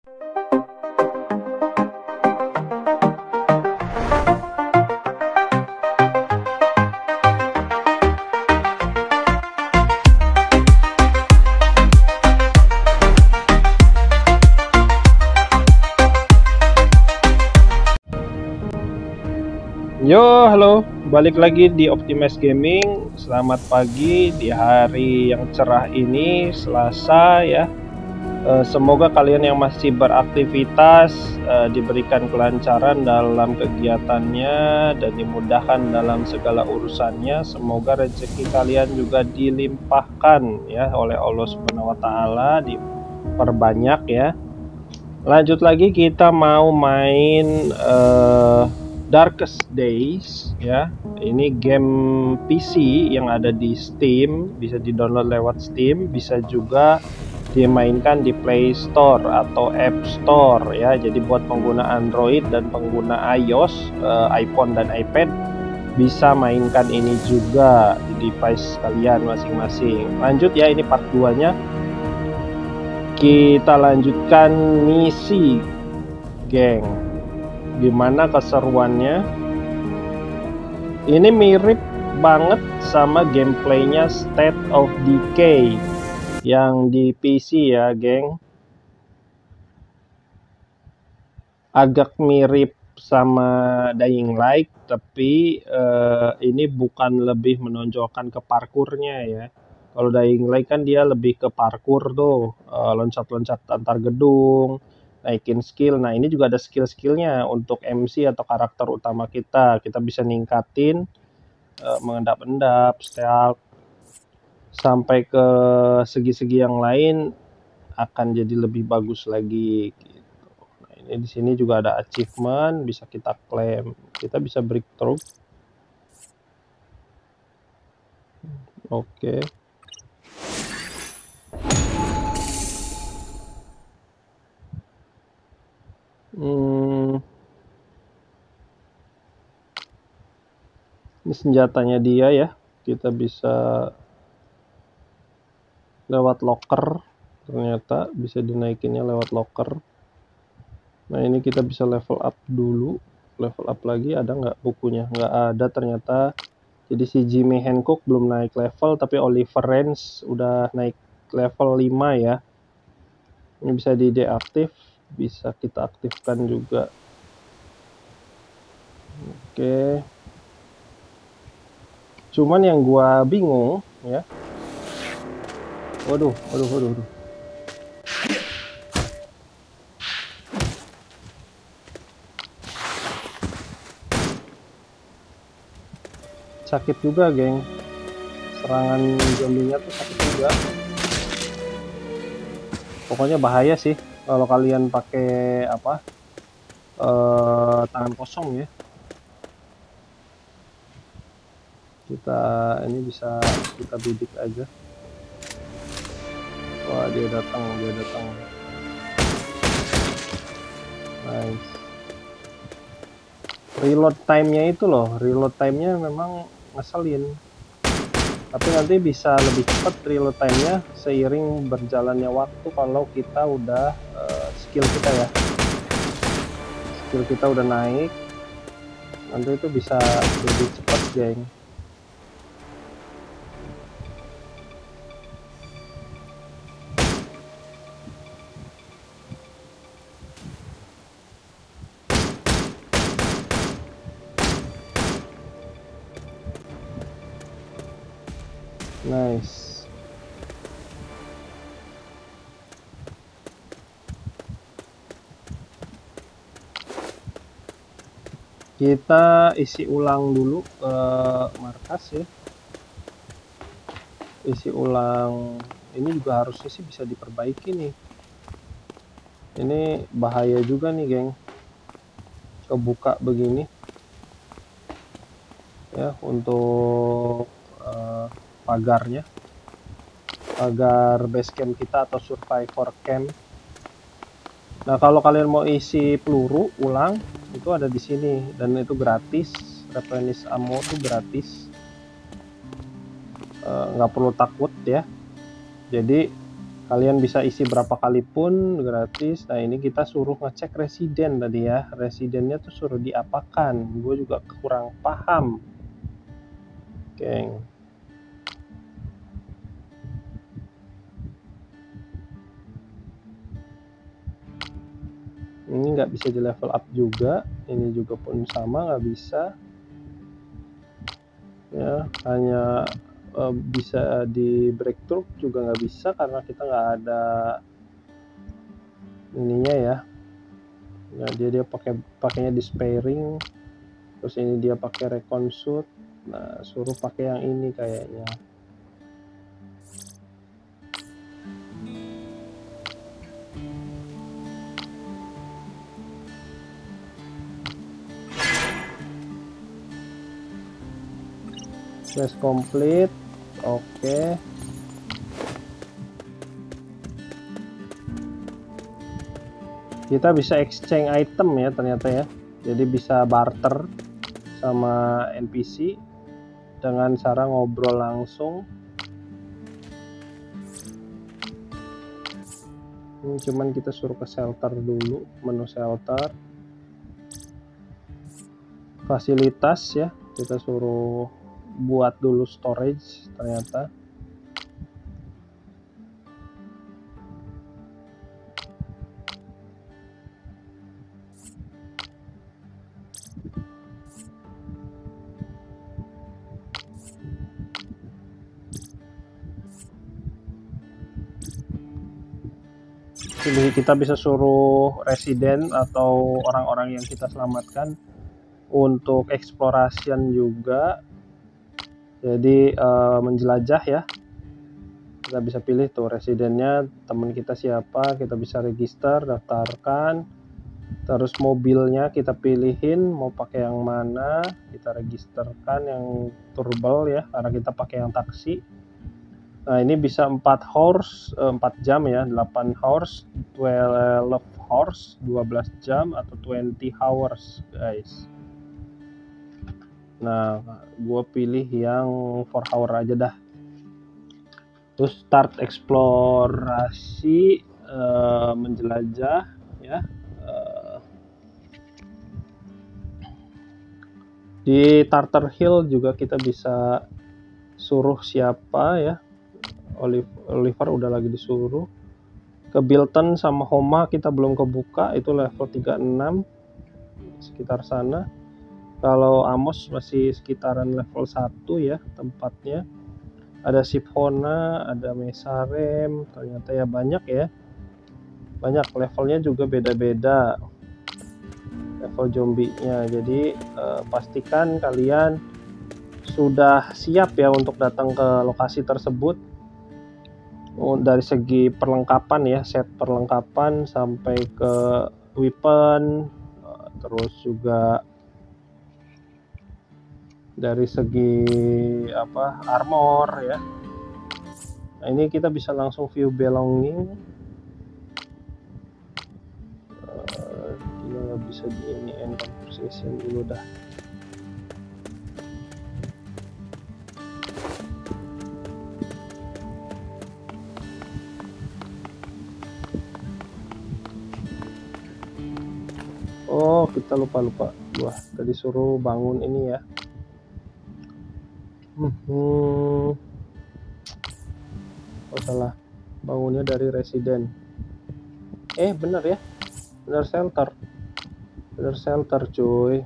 Yo, halo, balik lagi di Optimus Gaming. Selamat pagi di hari yang cerah ini, Selasa ya. Semoga kalian yang masih beraktivitas diberikan kelancaran dalam kegiatannya dan dimudahkan dalam segala urusannya. Semoga rezeki kalian juga dilimpahkan ya oleh Allah Subhanahu wa Ta'ala, diperbanyak ya. Lanjut lagi, kita mau main Darkest Days ya. Ini game PC yang ada di Steam, bisa di-download lewat Steam, bisa juga dimainkan di Play Store atau App Store ya. Jadi buat pengguna Android dan pengguna iOS, iPhone dan iPad bisa mainkan ini juga di device kalian masing-masing. Lanjut ya, ini part 2-nya. Kita lanjutkan misi, geng. Gimana keseruannya? Ini mirip banget sama gameplaynya State of Decay yang di PC ya, geng. Agak mirip sama Dying Light, tapi ini bukan lebih menonjolkan ke parkurnya ya. Kalau Dying Light kan dia lebih ke parkur tuh, loncat-loncat antar gedung, naikin skill. Nah, ini juga ada skill-skillnya untuk MC atau karakter utama kita. Kita bisa ningkatin mengendap-endap, stealth, sampai ke segi-segi yang lain akan jadi lebih bagus lagi gitu. Nah, ini di sini juga ada achievement, bisa kita klaim. Kita bisa breakthrough. Oke. Ini senjatanya dia ya. Kita bisa lewat locker. Ternyata bisa dinaikinnya lewat locker. Nah, ini kita bisa level up dulu. Level up lagi ada nggak bukunya? Nggak ada ternyata. Jadi si Jimi Hancock belum naik level, tapi Oliver Ranch udah naik level 5 ya. Ini bisa di deaktif, bisa kita aktifkan juga. Oke. Cuman yang gua bingung ya. Waduh. Sakit juga, geng. Serangan zombinya tuh sakit juga. Pokoknya bahaya sih kalau kalian pakai apa? Tangan kosong ya. Ini bisa kita bidik aja. Wah, dia datang. Nice. Reload time-nya itu loh, reload time-nya memang ngeselin. Tapi nanti bisa lebih cepat reload time-nya seiring berjalannya waktu kalau kita udah skill kita udah naik. Nanti itu bisa lebih cepat, geng. Nice. Kita isi ulang dulu markas ya. Isi ulang. Ini juga harusnya sih bisa diperbaiki nih. Ini bahaya juga nih, geng. Kebuka begini. Ya, untuk pagarnya. Pagar base camp kita atau survivor camp. Nah, kalau kalian mau isi peluru ulang, itu ada di sini dan itu gratis. Replenish ammo itu gratis, nggak perlu takut ya. Jadi Kalian bisa isi berapa kali pun gratis. Nah ini kita suruh ngecek residen tadi ya. Residennya tuh suruh diapakan? Gue juga kurang paham, geng. Ini nggak bisa di level up juga. Ini juga pun sama, nggak bisa. Ya, hanya bisa di breakthrough juga nggak bisa karena kita nggak ada ininya ya. Nah, dia pakainya despairing. Terus ini dia pakai reconsult. Nah, suruh pakai yang ini kayaknya. Quest complete. Oke. Kita bisa exchange item ya ternyata ya. Jadi bisa barter sama NPC dengan cara ngobrol langsung. Cuman kita suruh ke shelter dulu, menu shelter, fasilitas ya, kita suruh buat dulu storage ternyata. Jadi kita bisa suruh residen atau orang-orang yang kita selamatkan untuk eksplorasian juga. Jadi menjelajah ya. Kita bisa pilih tuh residennya, teman kita siapa, kita bisa register, daftarkan. Terus mobilnya kita pilihin mau pakai yang mana, kita registerkan yang turbo ya, karena kita pakai yang taksi. Nah ini bisa 4 jam ya, 8 horse, 12 horse, 12 jam atau 20 hours guys. Nah gue pilih yang 4 hour aja dah. Terus start eksplorasi, menjelajah ya. Di Tartar Hill juga kita bisa suruh siapa ya. Oliver udah lagi disuruh. Ke Bilton sama Homa kita belum kebuka, itu level 36 sekitar sana. Kalau Amos masih sekitaran level 1 ya tempatnya. Ada Siphona, ada Mesarem, ternyata ya banyak ya. Banyak, levelnya juga beda-beda level zombinya. Jadi pastikan kalian sudah siap ya untuk datang ke lokasi tersebut. Dari segi perlengkapan ya, set perlengkapan sampai ke weapon, terus juga dari segi armor ya. Nah ini kita bisa langsung view belonging. Dia nggak bisa di ini end conversation dulu dah. Oh kita lupa. Wah tadi suruh bangun ini ya. Oh salah, bangunnya dari residen. Bener ya, bener shelter cuy.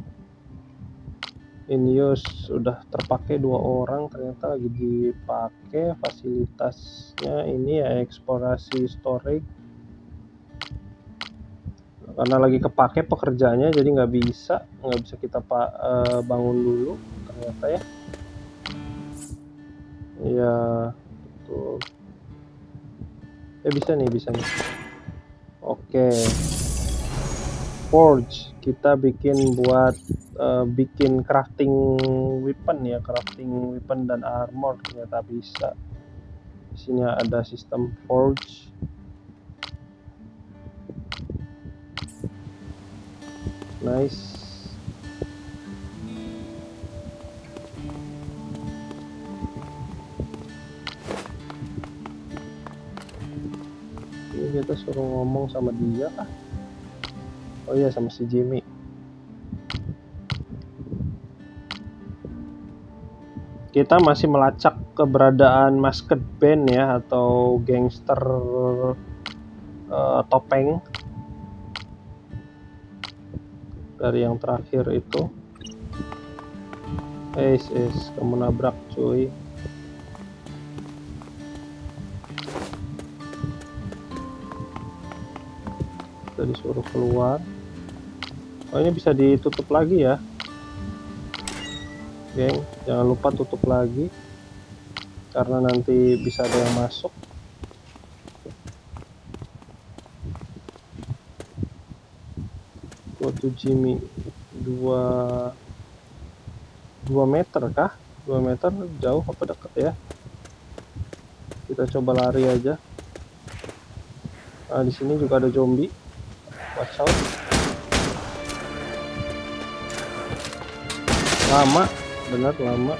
In use sudah terpakai 2 orang, ternyata lagi dipakai. Fasilitasnya ini ya eksplorasi storage, karena lagi kepake pekerjaannya jadi nggak bisa kita bangun dulu ternyata ya. Iya betul. Bisa nih. Oke. Forge kita bikin buat bikin crafting weapon dan armor, ternyata bisa. Di sini ada sistem forge. Nice. kita suruh ngomong sama dia kah? Oh iya, sama si Jimmy. Kita masih melacak keberadaan masked band ya, atau gangster topeng dari yang terakhir itu. Kamu nabrak cuy. Kita disuruh keluar. Oh, ini bisa ditutup lagi ya, geng. Jangan lupa tutup lagi, karena nanti bisa ada yang masuk. Go to Jimmy. 2 meter kah? 2 meter jauh apa deket ya? Kita coba lari aja. Nah, di sini juga ada zombie. Watch out. Lama, bener lama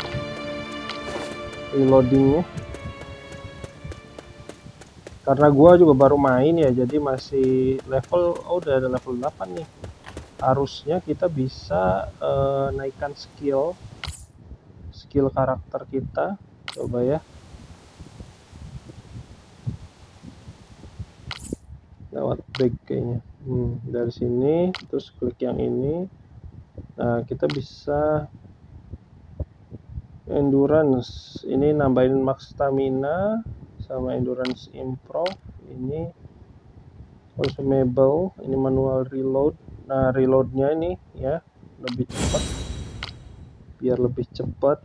reloadingnya. Karena gua juga baru main ya, jadi masih level, udah ada level 8 nih. Harusnya kita bisa naikkan skill karakter kita. Coba ya. Lewat break kayaknya. Dari sini terus klik yang ini. Nah, kita bisa endurance. Ini nambahin max stamina sama endurance improve. Ini consumable, ini manual reload. Nah, reloadnya ini ya lebih cepat, biar lebih cepat,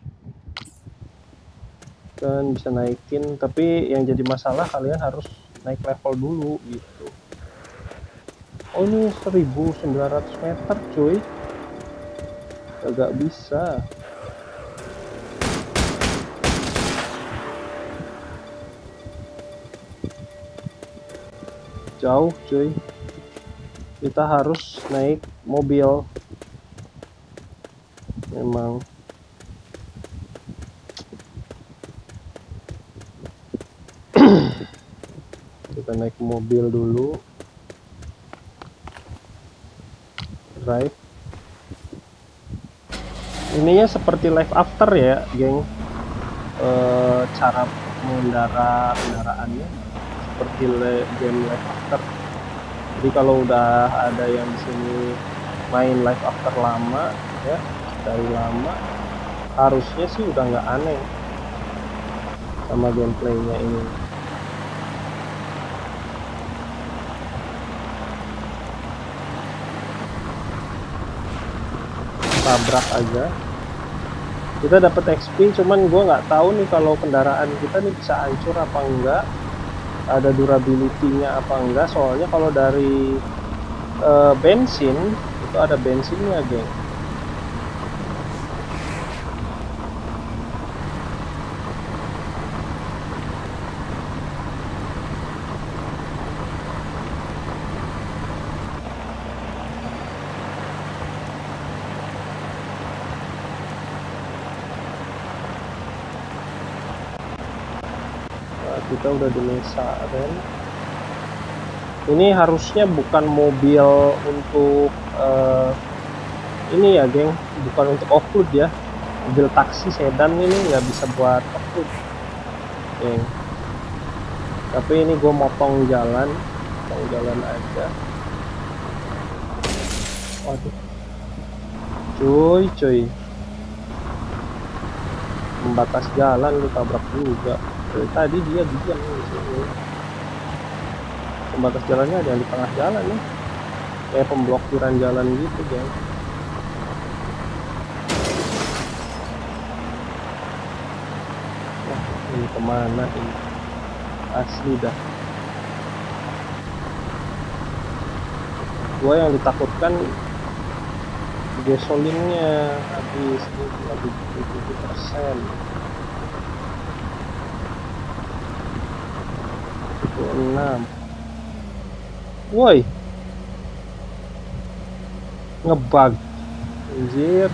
dan bisa naikin. Tapi yang jadi masalah, kalian harus naik level dulu gitu. Oh, ini 1900 meter cuy, agak bisa. Jauh cuy, kita harus naik mobil memang. Kita naik mobil dulu, drive. Ininya seperti live after ya geng, cara mengendara kendaraannya seperti game live after. Jadi kalau udah ada yang di sini main live after lama ya, dari lama, harusnya sih udah nggak aneh sama gameplaynya ini. Tabrak aja, kita dapat XP. Cuman gue nggak tahu nih kalau kendaraan kita nih bisa hancur apa enggak, ada durability-nya apa enggak. Soalnya kalau dari bensin itu ada bensinnya geng. Kita udah di McLaren. Ini harusnya bukan mobil untuk ini ya geng, bukan untuk off-road ya. Mobil taksi sedan ini nggak bisa buat off-road geng. Tapi ini gue motong jalan aja. Waduh cuy, membatas jalan lu tabrak juga. Dari tadi dia diam di sini. Pembatas jalannya ada yang di tengah jalan nih, kayak pemblokiran jalan gitu guys. Wah, ini kemana ini? Asli dah. Gua yang ditakutkan gasolinnya habis, lagi 7%. 6. Woi, ngebug anjir.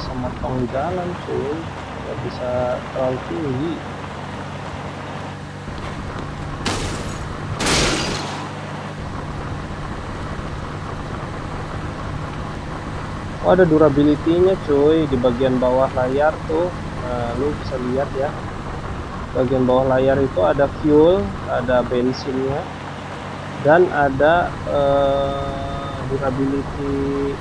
bisa motong jalan cuy, nggak bisa terlalu tinggi. Oh, ada durability-nya cuy di bagian bawah layar tuh. Nah, lu bisa lihat ya. Bagian bawah layar itu ada fuel, ada bensinnya, dan ada durability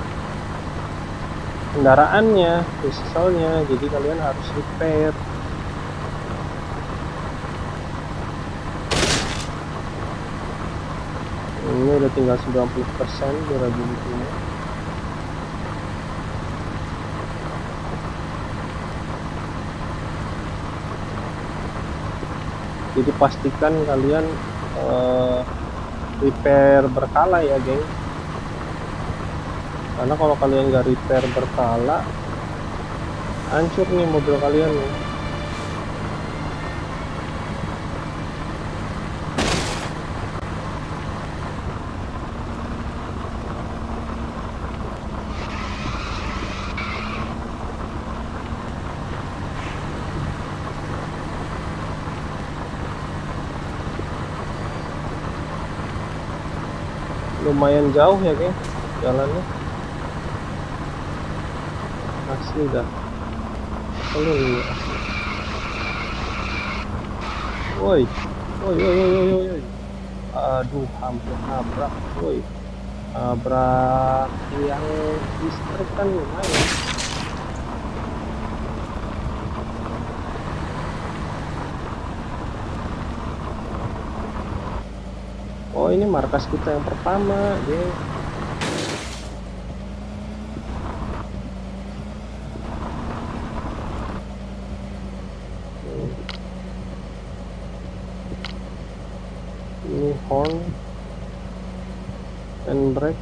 kendaraannya, vehicle-nya. Jadi kalian harus repair. Ini udah tinggal 90% durability-nya. Jadi pastikan kalian repair berkala ya geng, karena kalau kalian nggak repair berkala hancur nih mobil kalian nih. Lumayan jauh ya geng jalannya, asli dah. Woi, woi, woi, woi, woi, woi. Aduh, hampir nabrak, woi. Nabrak yang listrik kan lumayan. Oh, ini markas kita yang pertama, geng. Ini horn, handbrake.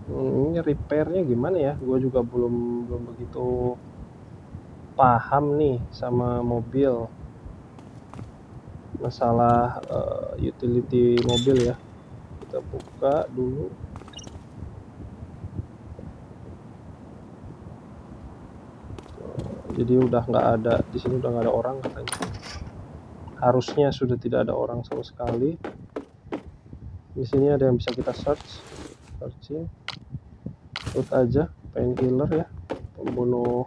Ini repairnya gimana ya? Gue juga belum begitu paham nih sama mobil, masalah utility mobil ya. Kita buka dulu. Jadi udah nggak ada di sini, udah nggak ada orang katanya. Harusnya sudah tidak ada orang sama sekali. Di sini ada yang bisa kita searching. Ikut aja, painkiller ya, pembunuh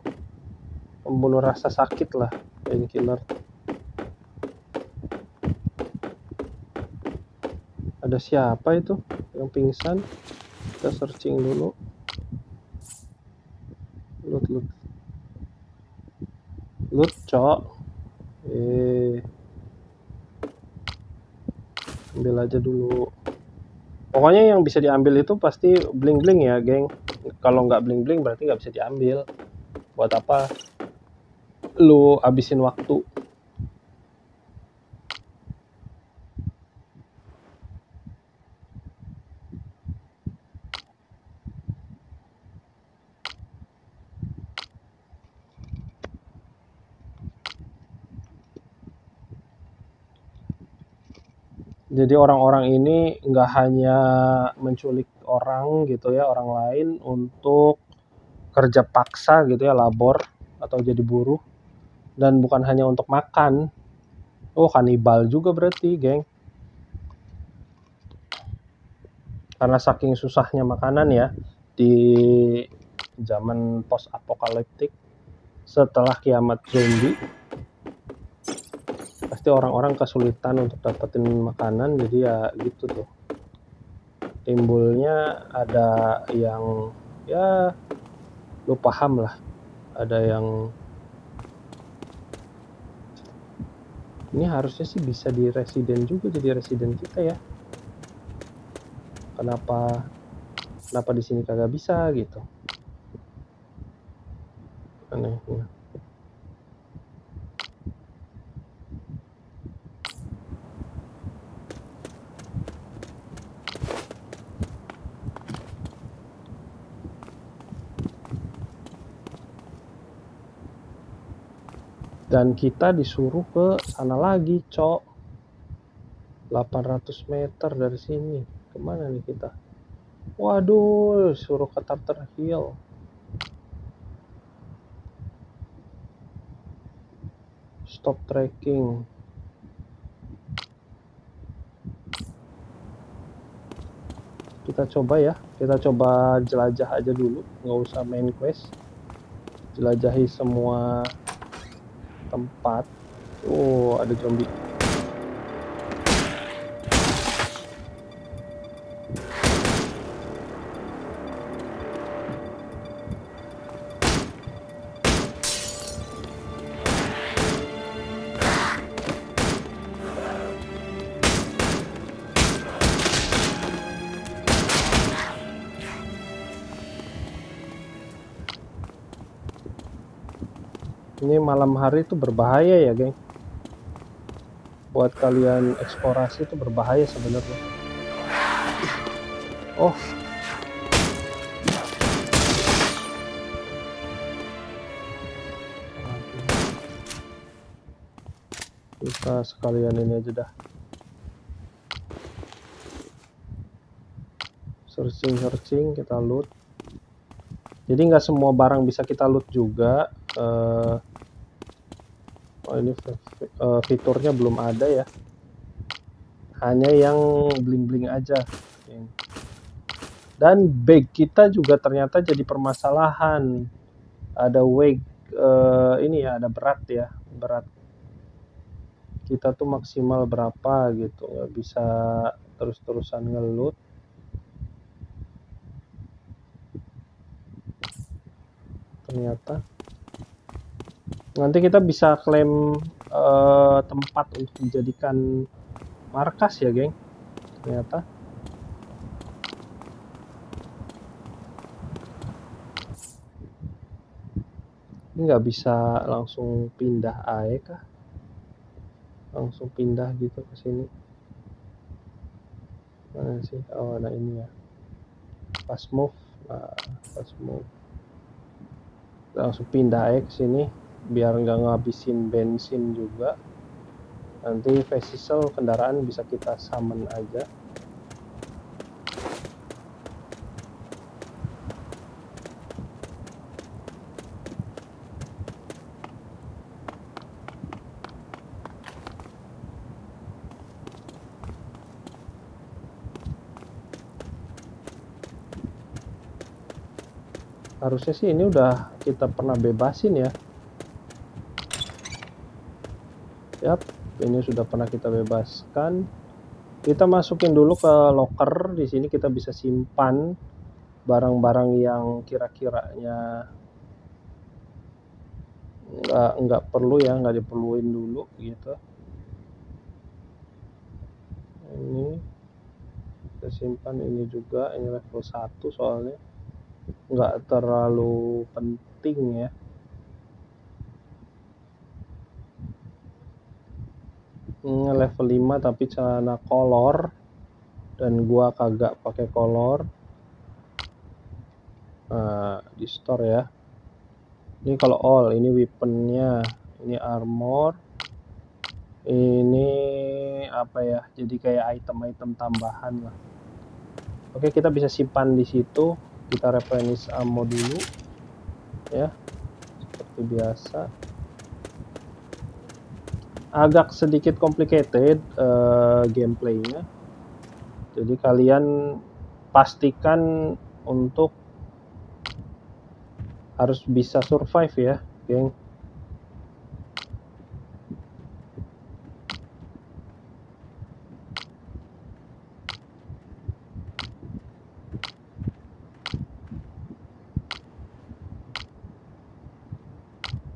rasa sakit lah, painkiller. Ada siapa itu yang pingsan? Kita searching dulu. Loot cok. Ambil aja dulu. Pokoknya yang bisa diambil itu pasti bling-bling ya geng. Kalau nggak bling-bling berarti nggak bisa diambil. Buat apa lu abisin waktu? Jadi orang-orang ini nggak hanya menculik orang gitu ya, orang lain untuk kerja paksa gitu ya, labor atau jadi buruh, dan bukan hanya untuk makan. Oh, kanibal juga berarti geng, karena saking susahnya makanan ya di zaman post apokaliptik setelah kiamat zombie, pasti orang-orang kesulitan untuk dapetin makanan. Jadi ya gitu tuh, timbulnya ada yang ya lu paham lah, ada yang ini harusnya sih bisa di residen juga, jadi residen kita ya. Kenapa di sini kagak bisa gitu, anehnya. Dan kita disuruh ke sana lagi cok, 800 meter dari sini. Kemana nih kita? Waduh, suruh ke Tartar Hill. Stop tracking. Kita coba ya, kita coba jelajah aja dulu, nggak usah main quest. Jelajahi semua tempat. Oh, ada zombie. Ini malam hari itu berbahaya ya, geng. Buat kalian eksplorasi itu berbahaya sebenarnya. Oh. Kita sekalian ini aja dah. Searching, kita loot. Jadi nggak semua barang bisa kita loot juga. Oh, ini fiturnya belum ada ya. Hanya yang bling-bling aja. Dan bag kita juga ternyata jadi permasalahan. Ada weight, ini ya, ada berat ya. Berat kita tuh maksimal berapa gitu. Nggak bisa terus-terusan ngeloot. Ternyata nanti kita bisa klaim tempat untuk dijadikan markas ya, geng. Ternyata ini nggak bisa langsung pindah aja kah? Langsung pindah gitu ke sini. Mana sih? Oh, nah ini ya. Pas move. Nah, pas move. Langsung pindah aja ke sini biar nggak ngabisin bensin juga. Nanti vehicle kendaraan bisa kita summon aja. Harusnya sih ini udah kita pernah bebasin ya. Yap, ini sudah pernah kita bebaskan. Kita masukin dulu ke locker. Di sini kita bisa simpan barang-barang yang kira-kiranya nggak perlu ya, nggak diperluin dulu gitu. Ini kita simpan, ini juga, ini level 1 soalnya nggak terlalu penting ya. Ini level 5 tapi celana kolor dan gua kagak pakai kolor. Nah, di store ya. Ini kalau all, ini weaponnya, ini armor, ini apa ya, jadi kayak item-item tambahan lah. Oke, kita bisa simpan di situ. Kita replenish ammo dulu ya, seperti biasa. Agak sedikit complicated gameplaynya, jadi kalian pastikan untuk harus bisa survive ya, geng.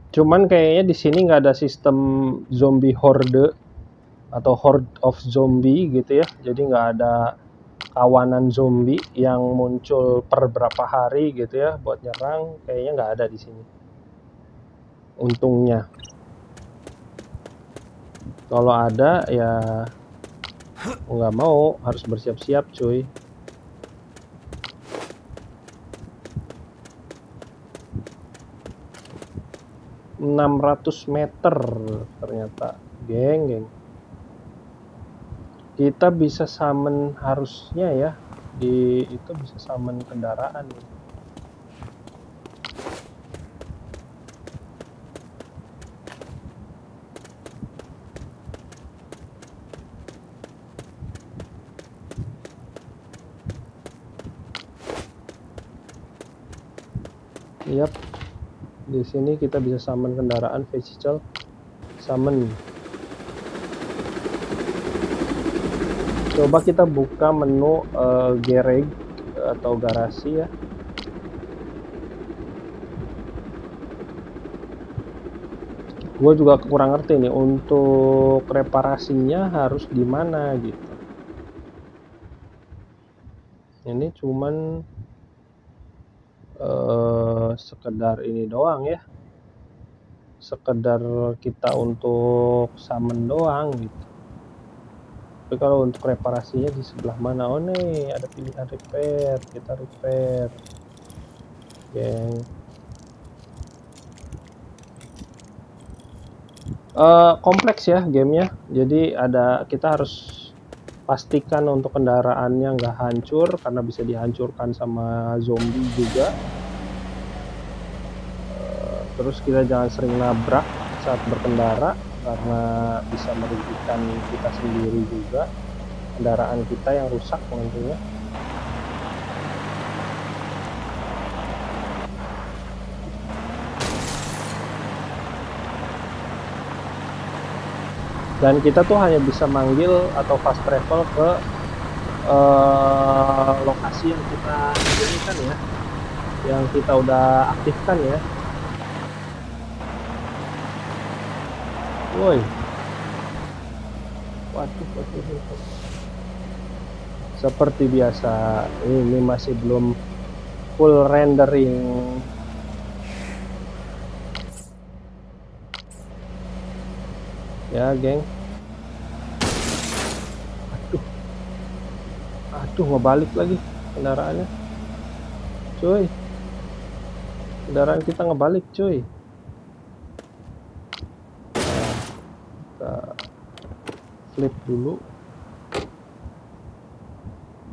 Cuman kayaknya di sini nggak ada sistem zombie horde atau horde of zombie gitu ya. Jadi nggak ada kawanan zombie yang muncul per berapa hari gitu ya buat nyerang. Kayaknya nggak ada di sini. Untungnya. Kalau ada ya nggak mau, harus bersiap-siap cuy. 600 meter ternyata, geng. Kita bisa summon harusnya ya, di itu bisa summon kendaraan. Yap, di sini kita bisa summon kendaraan vehicle, summon. Coba kita buka menu garage atau garasi ya. Gue juga kurang ngerti nih untuk reparasinya harus di mana gitu. Ini cuman sekedar ini doang ya, sekedar kita untuk summon doang gitu. Tapi kalau untuk reparasinya di sebelah mana? Oh nih ada pilihan repair, kita repair geng. Kompleks ya gamenya, jadi kita harus pastikan untuk kendaraannya nggak hancur karena bisa dihancurkan sama zombie juga. Terus kita jangan sering nabrak saat berkendara karena bisa merugikan kita sendiri juga, kendaraan kita yang rusak nantinya. Dan kita tuh hanya bisa manggil atau fast travel ke lokasi yang kita inginkan ya, yang kita udah aktifkan ya. Woi, waduh. Seperti biasa, ini masih belum full rendering. Ya, geng. Aduh, ngebalik lagi kendaraannya. Cuy. Kendaraan kita ngebalik, cuy. Nah, kita flip dulu.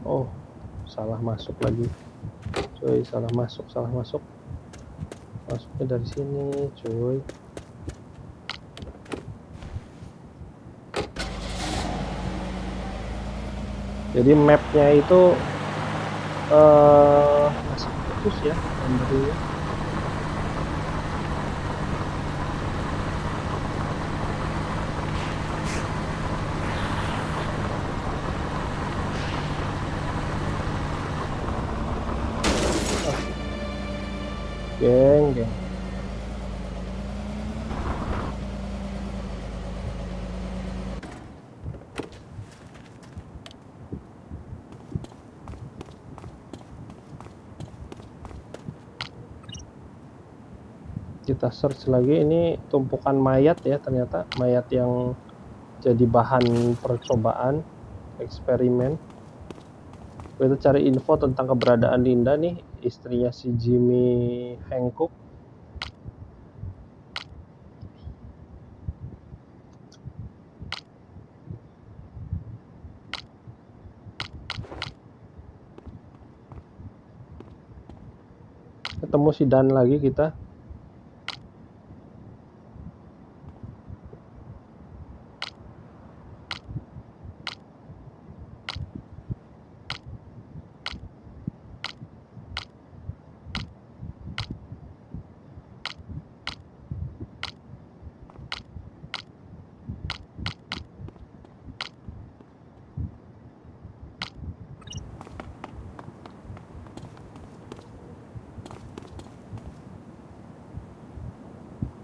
Oh, salah masuk lagi. Cuy, salah masuk. Masuknya dari sini, cuy. Jadi mapnya itu masih putus ya renderingnya. Geng. Kita search lagi, ini tumpukan mayat ya, ternyata mayat yang jadi bahan percobaan eksperimen. Kita cari info tentang keberadaan Linda nih, istrinya si Jimmy Hancock. Ketemu si Dan lagi kita.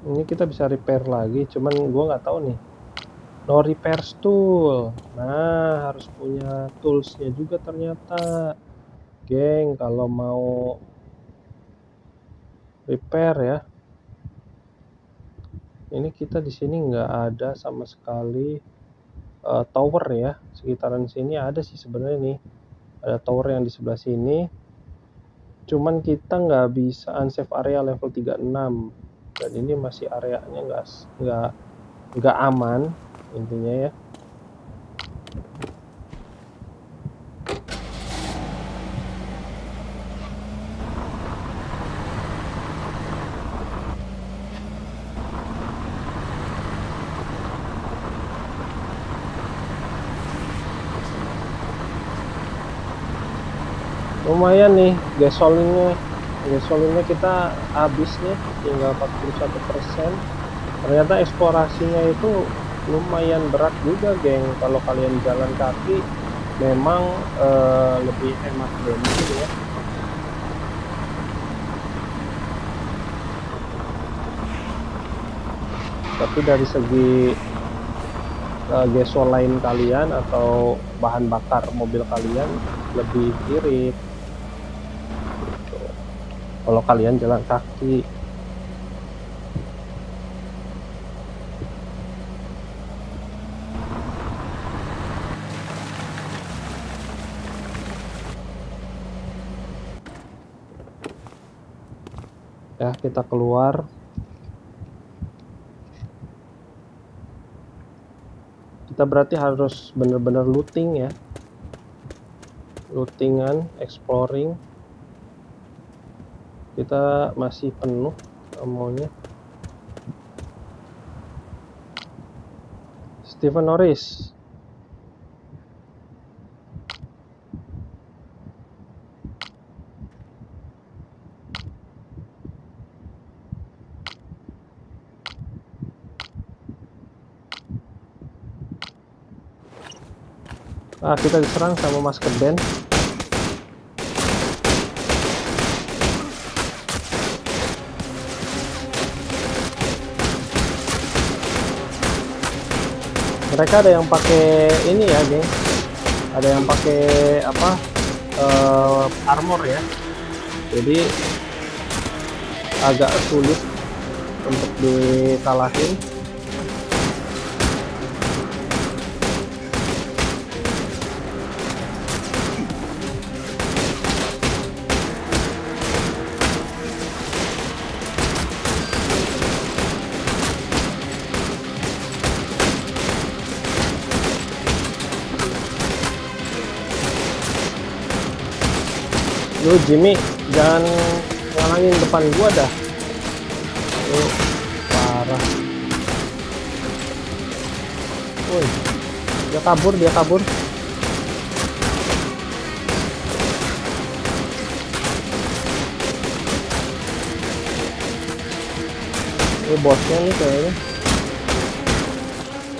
Ini kita bisa repair lagi, cuman gue nggak tahu nih. No repair tool. Nah, harus punya toolsnya juga ternyata, geng, kalau mau repair ya. Ini kita di sini nggak ada sama sekali tower ya. Sekitaran sini ada sih sebenarnya nih. Ada tower yang di sebelah sini. Cuman kita nggak bisa unsafe area level 36. Dan ini masih areanya nggak aman intinya ya. Lumayan nih gasolinnya kita habis nih, tinggal 41%. Ternyata eksplorasinya itu lumayan berat juga, geng. Kalau kalian jalan kaki memang lebih hemat bensin ya. Tapi dari segi gasoline kalian atau bahan bakar mobil kalian lebih irit gitu, kalau kalian jalan kaki. Ya, kita keluar. Kita berarti harus bener-bener looting ya, lootingan, exploring. Kita masih penuh maunya. Stephen Norris. Kita diserang sama masker band. Mereka ada yang pakai ini ya, geng. Ada yang pakai apa? Armor ya. Jadi agak sulit untuk dikalahin. Lu Jimmy, jangan ngalangin depan gua dah. Lu parah. Woi, dia kabur. Ini bosnya nih kayaknya.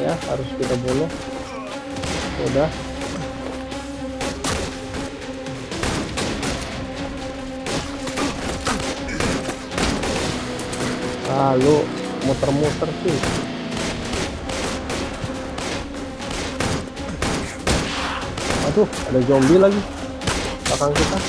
Ya, harus kita bunuh. Udah. Lu muter-muter sih. Aduh, ada zombie lagi belakang kita.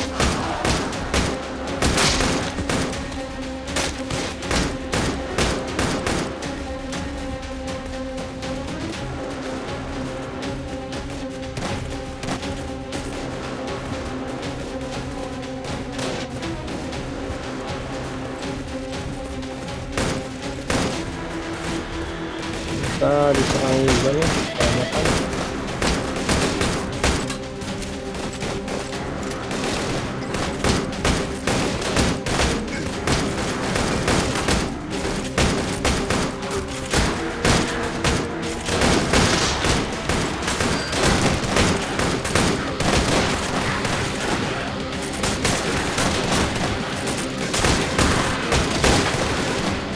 Kita diserang juga nih kebanyakan.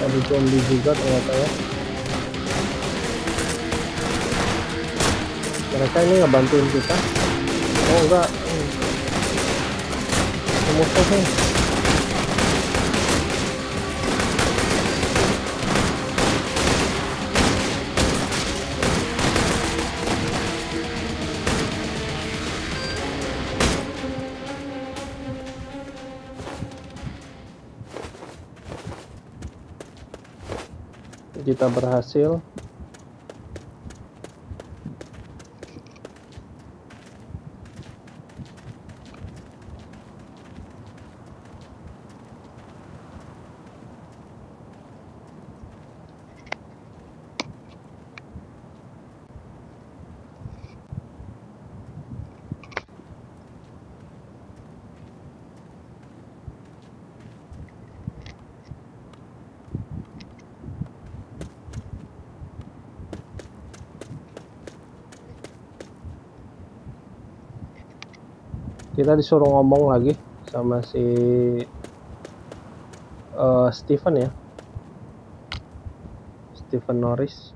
Ada zombie juga ternyata ya. Mereka ini ngebantuin kita. Oh enggak, musuh nih. Kita berhasil. Kita disuruh ngomong lagi sama si Steven ya, Steven Norris.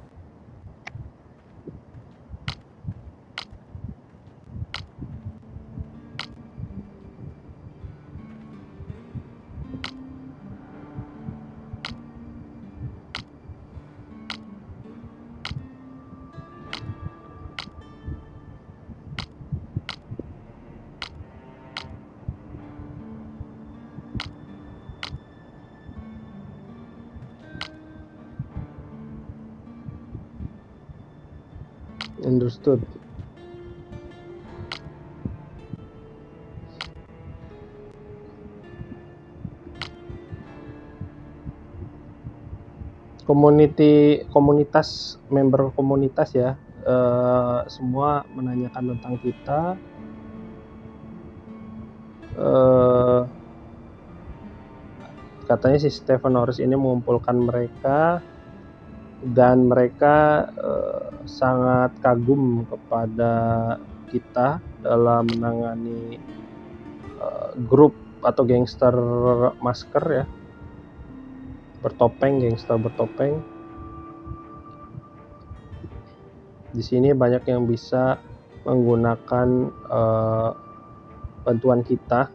Understood. Komunitas member komunitas ya, semua menanyakan tentang kita. Katanya si Steven Norris ini mengumpulkan mereka dan mereka sangat kagum kepada kita dalam menangani grup atau gangster masker ya, bertopeng, gangster bertopeng. Di sini banyak yang bisa menggunakan bantuan kita.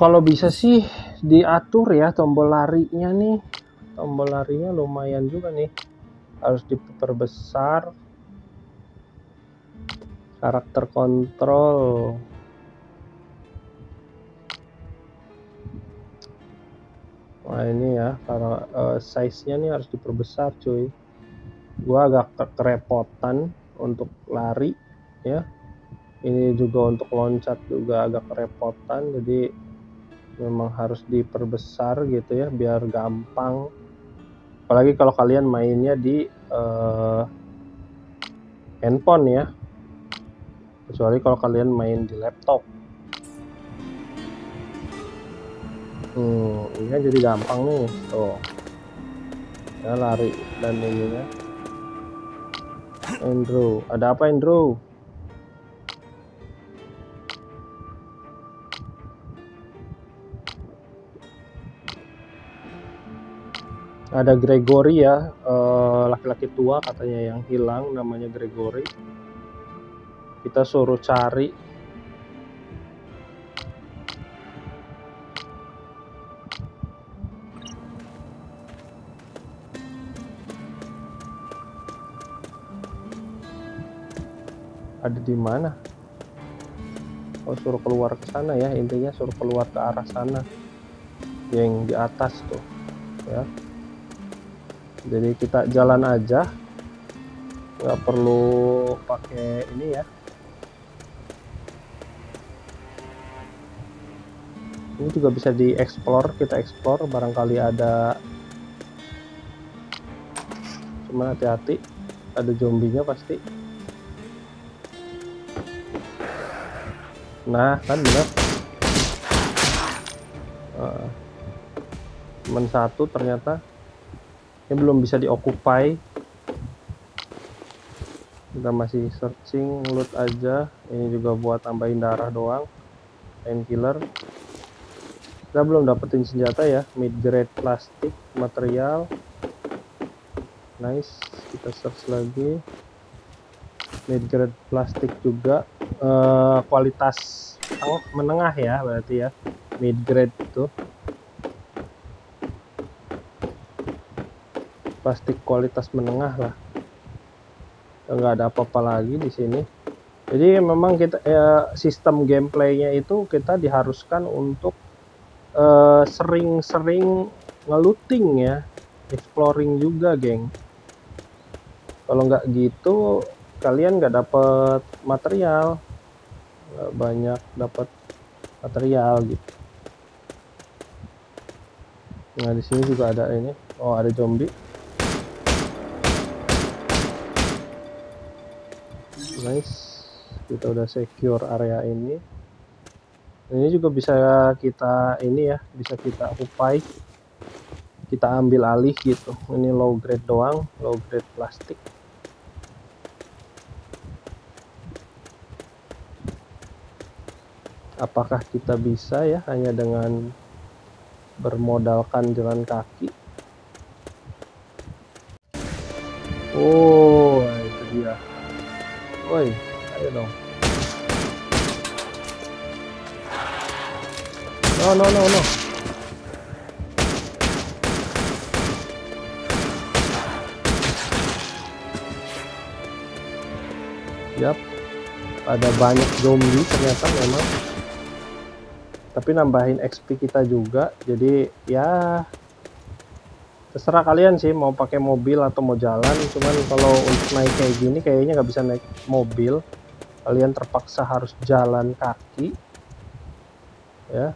Kalau bisa sih diatur ya tombol larinya nih. Tombol larinya lumayan juga nih. Harus diperbesar. Karakter kontrol. Nah ini ya, kalau size-nya nih harus diperbesar cuy. Gua agak kerepotan untuk lari ya. Ini juga untuk loncat juga agak kerepotan, jadi memang harus diperbesar gitu ya biar gampang. Apalagi kalau kalian mainnya di handphone ya, kecuali kalau kalian main di laptop. Ini kan jadi gampang nih tuh ya, lari dan ininya. Andrew, ada apa Andrew? Ada Gregory ya, laki-laki tua katanya yang hilang, namanya Gregory. Kita suruh cari. Ada di mana? Oh, suruh keluar ke sana ya, intinya suruh keluar ke arah sana, yang di atas tuh ya. Jadi kita jalan aja, nggak perlu pakai ini ya. Ini juga bisa dieksplor, kita eksplor, barangkali ada. Cuman hati-hati, ada zombinya pasti. Nah kan bener, cuman satu ternyata. Ini belum bisa dioccupy. Kita masih searching, loot aja. Ini juga buat tambahin darah doang, painkiller. Kita belum dapetin senjata ya, mid grade plastik material. Nice, kita search lagi. Mid grade plastik juga, kualitas menengah ya berarti ya, mid grade itu plastik kualitas menengah lah. Nggak ada apa-apa lagi di sini. Jadi memang kita sistem gameplaynya itu kita diharuskan untuk sering-sering ngeluting ya, exploring juga, geng. Kalau nggak gitu, kalian nggak dapet material, nggak banyak dapat material gitu. Nah di sini juga ada ini. Oh ada zombie. Nice. Kita udah secure area ini. Ini juga bisa kita ini ya, bisa kita occupy. Kita ambil alih gitu. Ini low grade doang, low grade plastik. Apakah kita bisa ya hanya dengan bermodalkan jalan kaki? Oh, itu dia. Woi, ayo dong. No. Yap, ada banyak zombie ternyata memang. Tapi nambahin XP kita juga, jadi ya terserah kalian sih mau pakai mobil atau mau jalan. Cuman kalau untuk naik kayak gini kayaknya nggak bisa naik mobil, kalian terpaksa harus jalan kaki ya.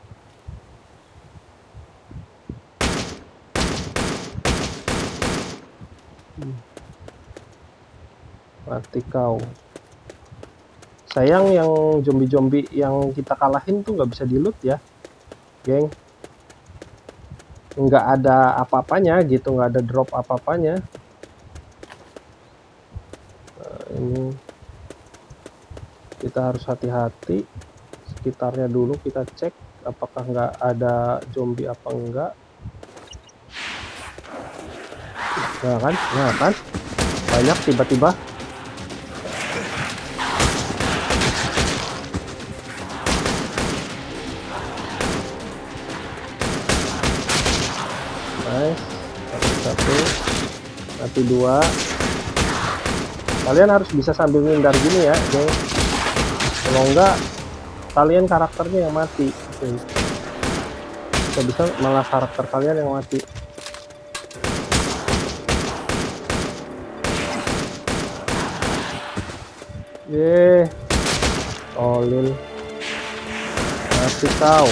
Mati kau. Sayang yang zombie-zombie yang kita kalahin tuh nggak bisa di loot ya, geng. Nggak ada apa-apanya gitu, nggak ada drop apa-apanya. Nah, ini kita harus hati-hati. Sekitarnya dulu kita cek apakah nggak ada zombie apa enggak. Nah kan banyak tiba-tiba. Nice. Satu mati dua. Kalian harus bisa sambil ngindar gini ya, geng. Kalau enggak kalian karakternya yang mati. Bisa malah karakter kalian yang mati. Olin. Mati kau.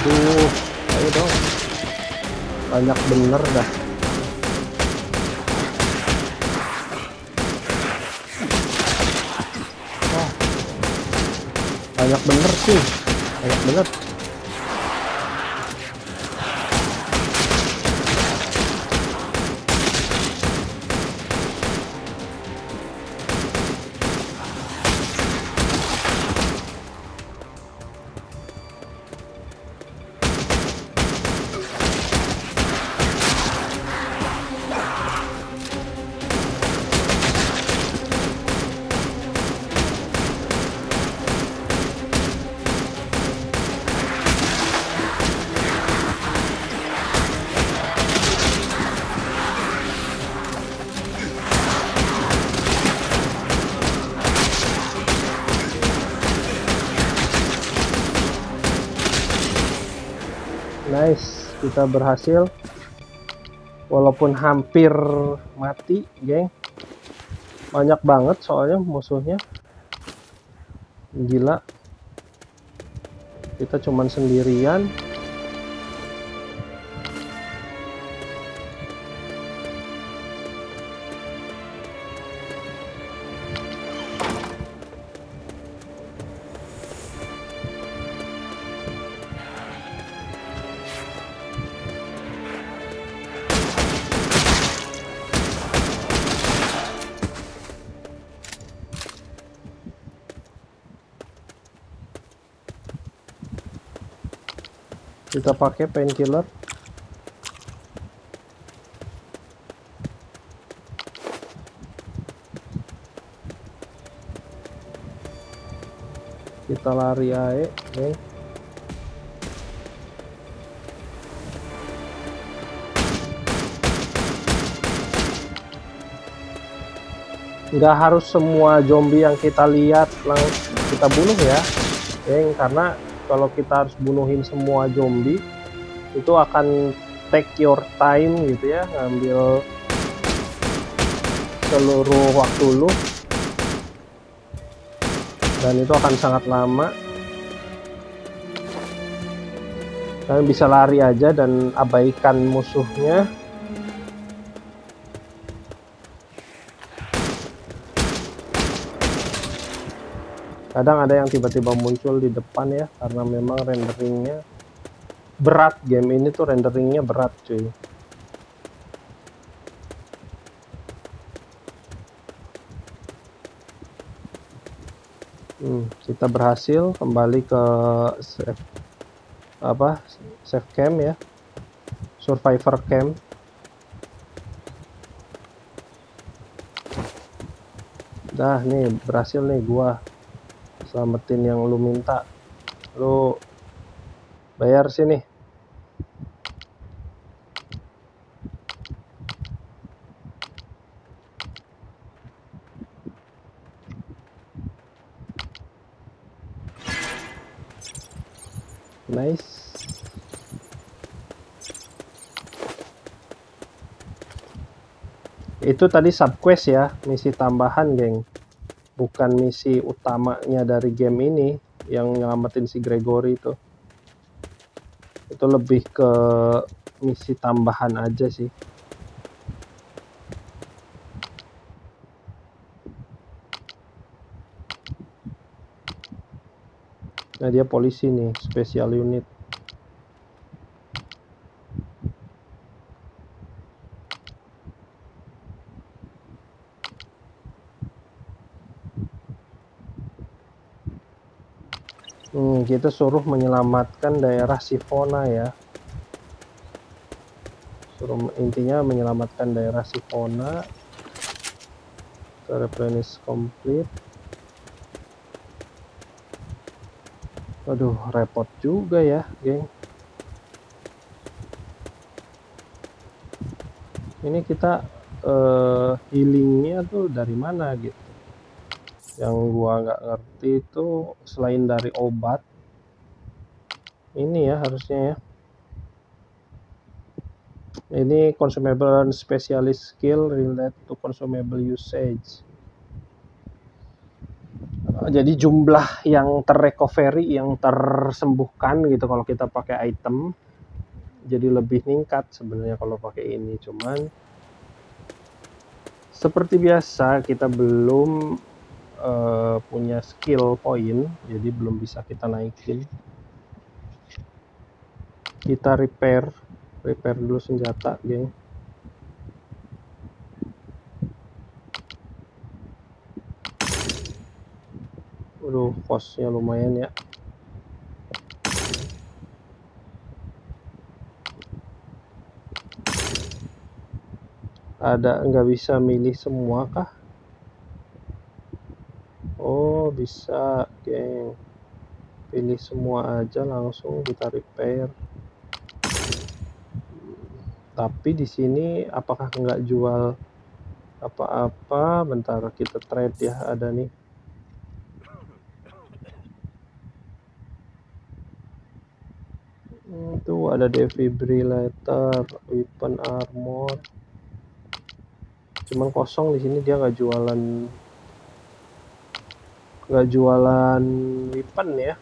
Aduh, ayo dong. Banyak bener dah. Oh, banyak bener sih. Banyak bener. Nice, kita berhasil walaupun hampir mati, geng. Banyak banget soalnya musuhnya, gila. Kita cuman sendirian. Kita pakai painkiller. Kita lari aja, nih. nggak harus semua zombie yang kita lihat langsung kita bunuh ya, geng, karena kalau kita harus bunuhin semua zombie itu akan take your time gitu ya, ngambil seluruh waktu lu, dan itu akan sangat lama. Kalian bisa lari aja dan abaikan musuhnya. Kadang ada yang tiba-tiba muncul di depan ya, karena memang renderingnya berat. Game ini tuh renderingnya berat cuy. Kita berhasil kembali ke save camp ya, survivor camp. Dah nih, berhasil nih gua selamatin yang lu minta. Lu bayar sini. Nice. Itu tadi subquest ya, misi tambahan, geng. Bukan misi utamanya dari game ini yang nyelamatin si Gregory itu. Itu lebih ke misi tambahan aja sih. Nah, dia polisi nih, special unit. Kita suruh menyelamatkan daerah Sifona ya. Intinya menyelamatkan daerah Sifona. Replenish complete. Aduh, repot juga ya, geng. Ini kita healingnya tuh dari mana gitu. Yang gua nggak ngerti itu selain dari obat. Ini ya harusnya ya. Ini consumable and specialist skill related to consumable usage. Jadi jumlah yang terrecovery, yang tersembuhkan gitu kalau kita pakai item, jadi lebih meningkat sebenarnya kalau pakai ini. Cuman seperti biasa kita belum punya skill point, jadi belum bisa kita naikin. Kita repair dulu senjata, geng. Aduh, costnya lumayan ya. Ada nggak bisa milih semua kah? Oh, bisa, geng. Pilih semua aja langsung kita repair. Tapi di sini apakah nggak jual apa-apa? Bentar, kita trade ya, ada nih. Itu ada defibrillator, weapon armor. Cuman kosong di sini, dia nggak jualan weapon ya.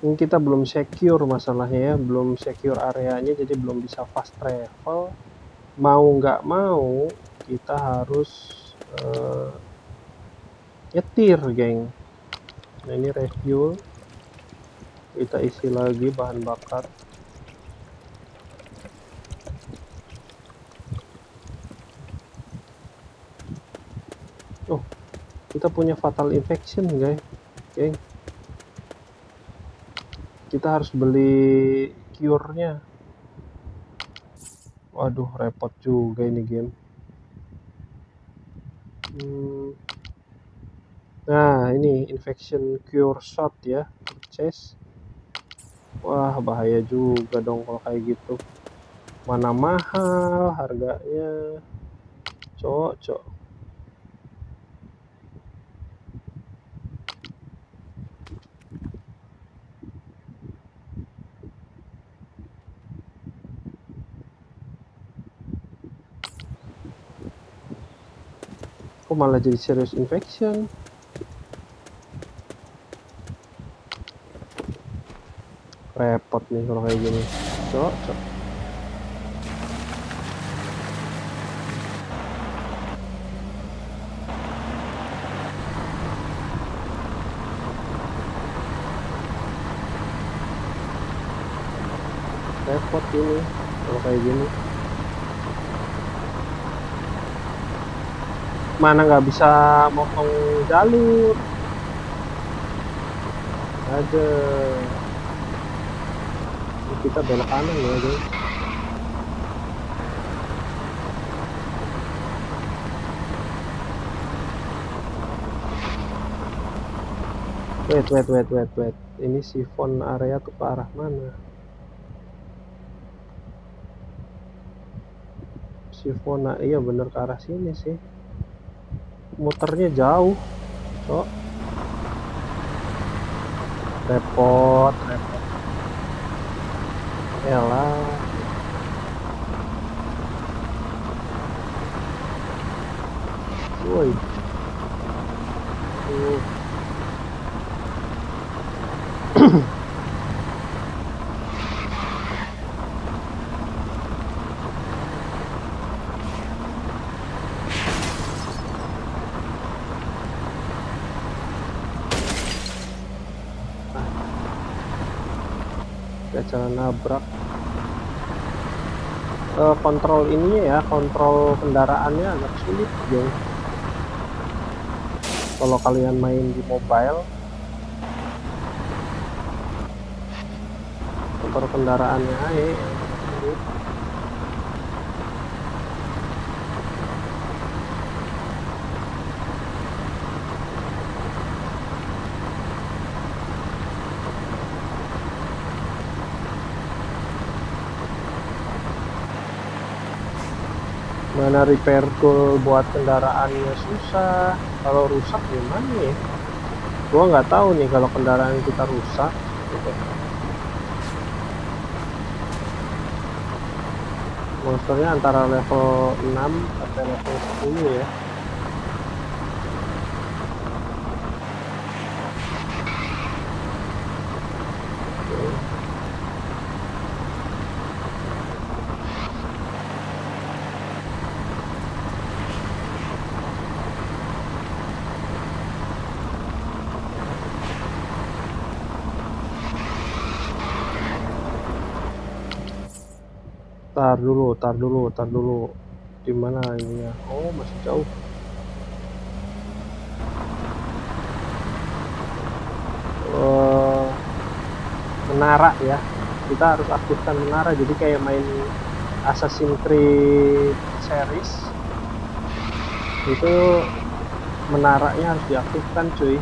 Ini kita belum secure masalahnya ya, belum secure areanya, jadi belum bisa fast travel. Mau nggak mau kita harus nyetir, geng. Nah, ini refuel, kita isi lagi bahan bakar. Oh, kita punya fatal infection guys. Oke, kita harus beli cure-nya. Waduh, repot juga ini game. Nah, ini infection cure shot ya, purchase. Wah, bahaya juga dong kalau kayak gitu. Mana mahal harganya. Cok. Kok malah jadi serious infection? Repot nih kalau kayak gini. Cok. Repot ini kalau kayak gini. Mana nggak bisa motong jalur. Ada. Kita belok kanan ya guys. Wait. Ini sifon area tuh ke arah mana? Sifona, iya bener ke arah sini sih. Muternya jauh, cok. Repot. Elah. Woi. Cara nabrak. Kontrol ininya ya, kontrol kendaraannya agak sulit guys. Kalau kalian main di mobile, kontrol kendaraannya sulit. Mana repair tool buat kendaraannya susah. Kalau rusak gimana ya? Gua nggak tahu nih kalau kendaraan kita rusak gitu. Monsternya antara level 6 sampai level 10 ya. Tar dulu. Di mana ini ya? Oh, masih jauh. Menara ya. Kita harus aktifkan menara, jadi kayak main Assassin's Creed series. Itu menaranya harus diaktifkan, cuy.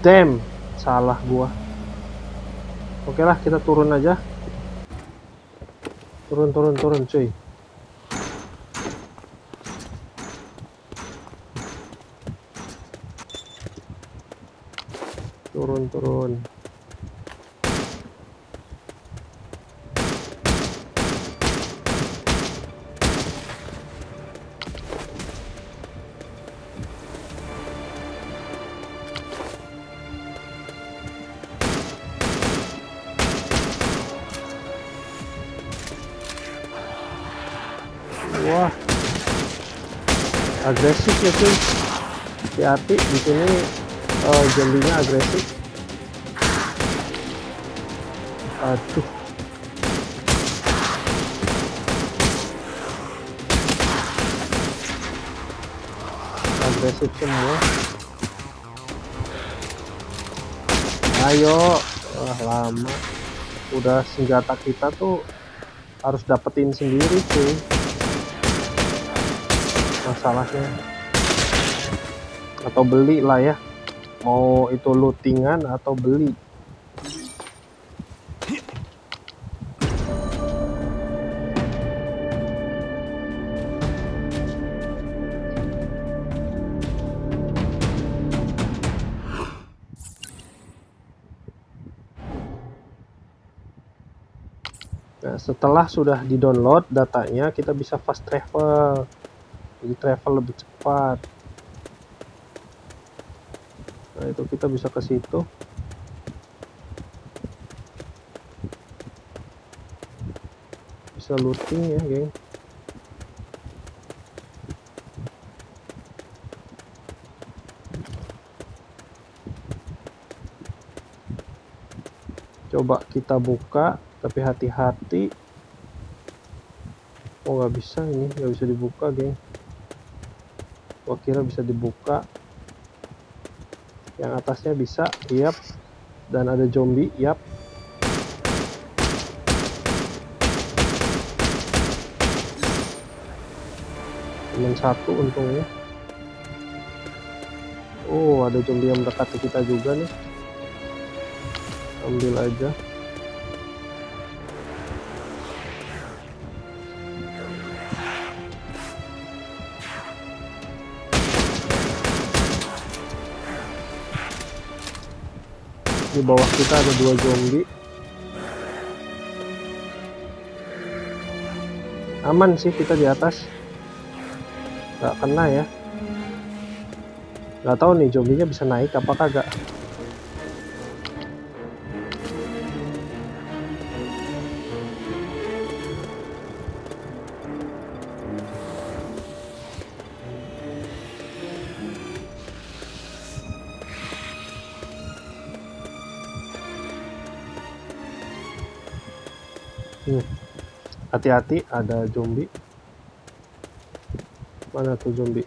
Damn, salah gua. Oke lah, kita turun aja. Turun, cuy. Turun. Wah, agresif ya cuy. Hati-hati di sini, jelinya agresif. Aduh, agresif semua. Ayo, wah lama. Udah senjata kita tuh harus dapetin sendiri cuy. Masalahnya. Atau beli lah ya. Mau itu lootingan atau beli. Nah, setelah sudah di-download datanya, kita bisa fast travel. Jadi travel lebih cepat. Nah, itu kita bisa ke situ. Bisa looting ya, geng. Coba kita buka, tapi hati-hati. Oh, nggak bisa ini, nggak bisa dibuka, geng. Gua kira bisa dibuka. Yang atasnya bisa, yap. Dan ada zombie, yap. Cuman satu untungnya. Oh, ada zombie yang mendekati kita juga nih. Ambil aja. Di bawah kita ada 2 zombie. Aman sih kita di atas. Nggak kena ya. Nggak tahu nih zombinya bisa naik apa kagak. Hati-hati, ada zombie. Mana tuh zombie?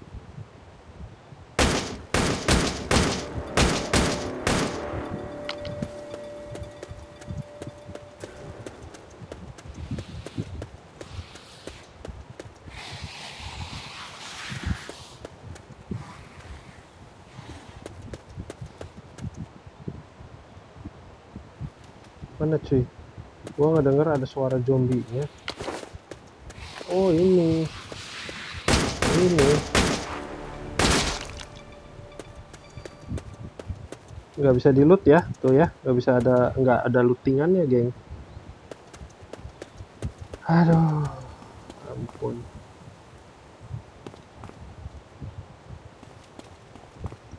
Mana cuy? Gua nggak denger ada suara zombinya. Oh ini. Nggak bisa di loot ya, tuh ya, nggak ada lootingannya, geng. Aduh, ampun.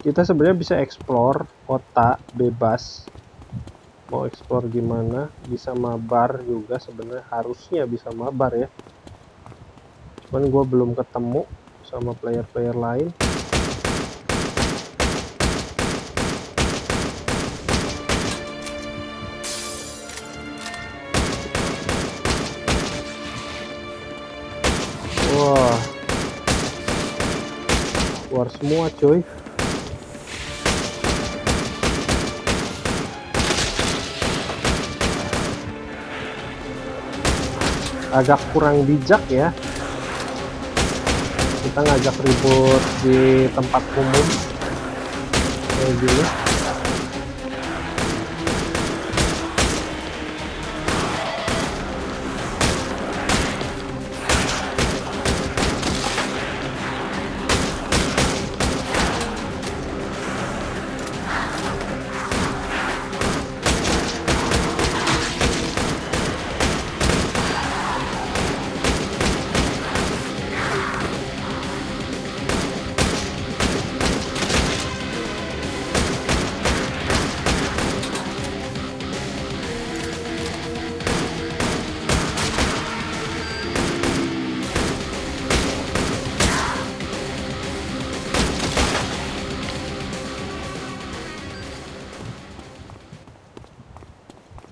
Kita sebenarnya bisa explore kota bebas. Mau explore gimana? Bisa mabar juga sebenarnya, harusnya bisa mabar ya. Cuman gue belum ketemu sama player-player lain. Wah, keluar semua coy. Agak kurang bijak ya kita ngajak ribut di tempat umum kayak gini.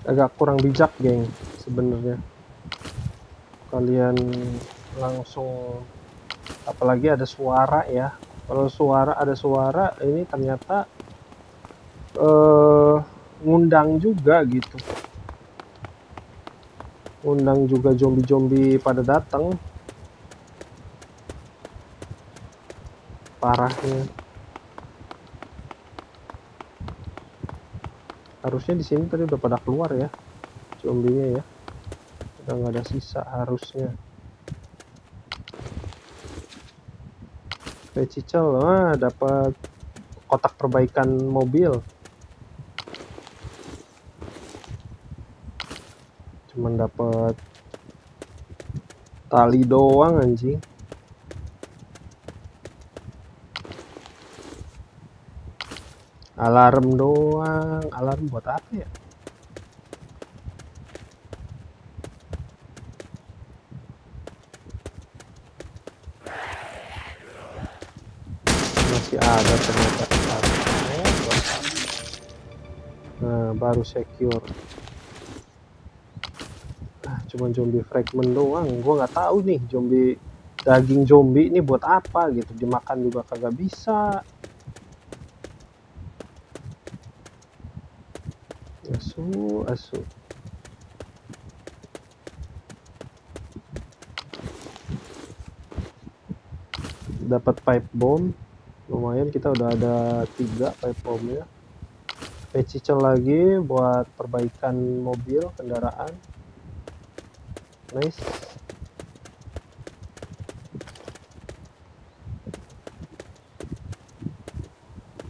agak kurang bijak, geng, sebenarnya. Kalian langsung, apalagi ada suara ya. Kalau ada suara ini ternyata ngundang juga gitu. Ngundang juga zombie-zombie pada datang. Parahnya. Harusnya di sini tadi udah pada keluar ya zombinya ya. Udah nggak ada sisa harusnya. Cicel, dapat kotak perbaikan mobil. Cuman dapat tali doang anjing. Alarm doang. Alarm buat apa ya? Masih ada ternyata. Nah, baru secure. Cuman zombie fragment doang. Gua nggak tahu nih daging zombie ini buat apa gitu. Dimakan juga kagak bisa. Asu. Dapat pipe bomb. Lumayan, kita udah ada 3 pipe bombnya. Cicil lagi buat perbaikan mobil, kendaraan. Nice.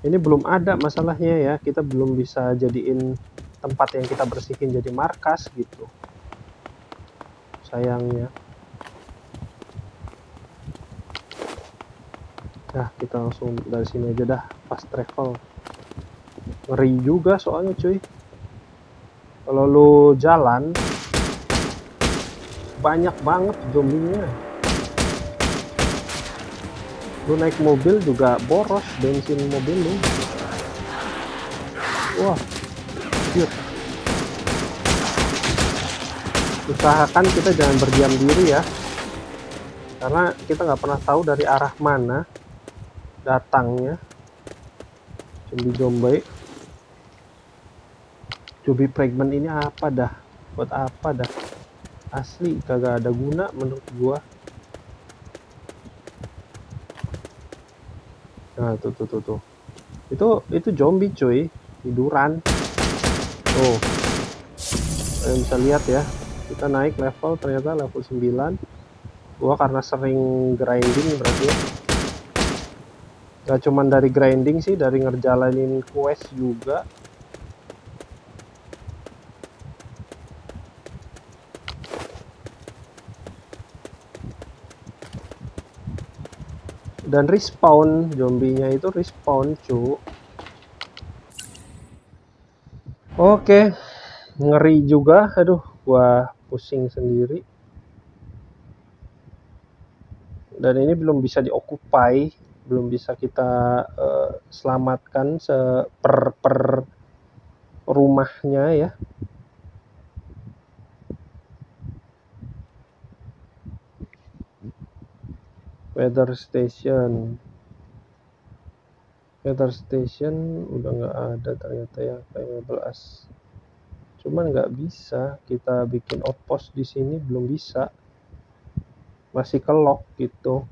Ini belum ada masalahnya ya, kita belum bisa jadiin tempat yang kita bersihin jadi markas gitu. Sayangnya. Nah, kita langsung dari sini aja dah, fast travel. Ngeri juga soalnya cuy. Kalau lu jalan banyak banget zombinya. Lu naik mobil juga boros bensin mobil lu. Wah, shit. Usahakan kita jangan berdiam diri ya, karena kita nggak pernah tahu dari arah mana datangnya zombie fragment ini. Apa dah, buat apa dah, asli kagak ada guna menurut gua. Nah, tuh. Itu zombie cuy, tiduran. Tuh. Kalian bisa lihat ya. Kita naik level, ternyata level 9. Gua karena sering grinding berarti ya. Gak cuman dari grinding sih, dari ngerjalanin quest juga. Dan respawn, zombinya itu respawn cu. Oke, ngeri juga. Aduh, gua pusing sendiri. Dan ini belum bisa dioccupy, belum bisa kita selamatkan per rumahnya ya. Weather station udah nggak ada ternyata ya, kayak 15. Cuman nggak bisa kita bikin outpost di sini, belum bisa, masih ke lock gitu.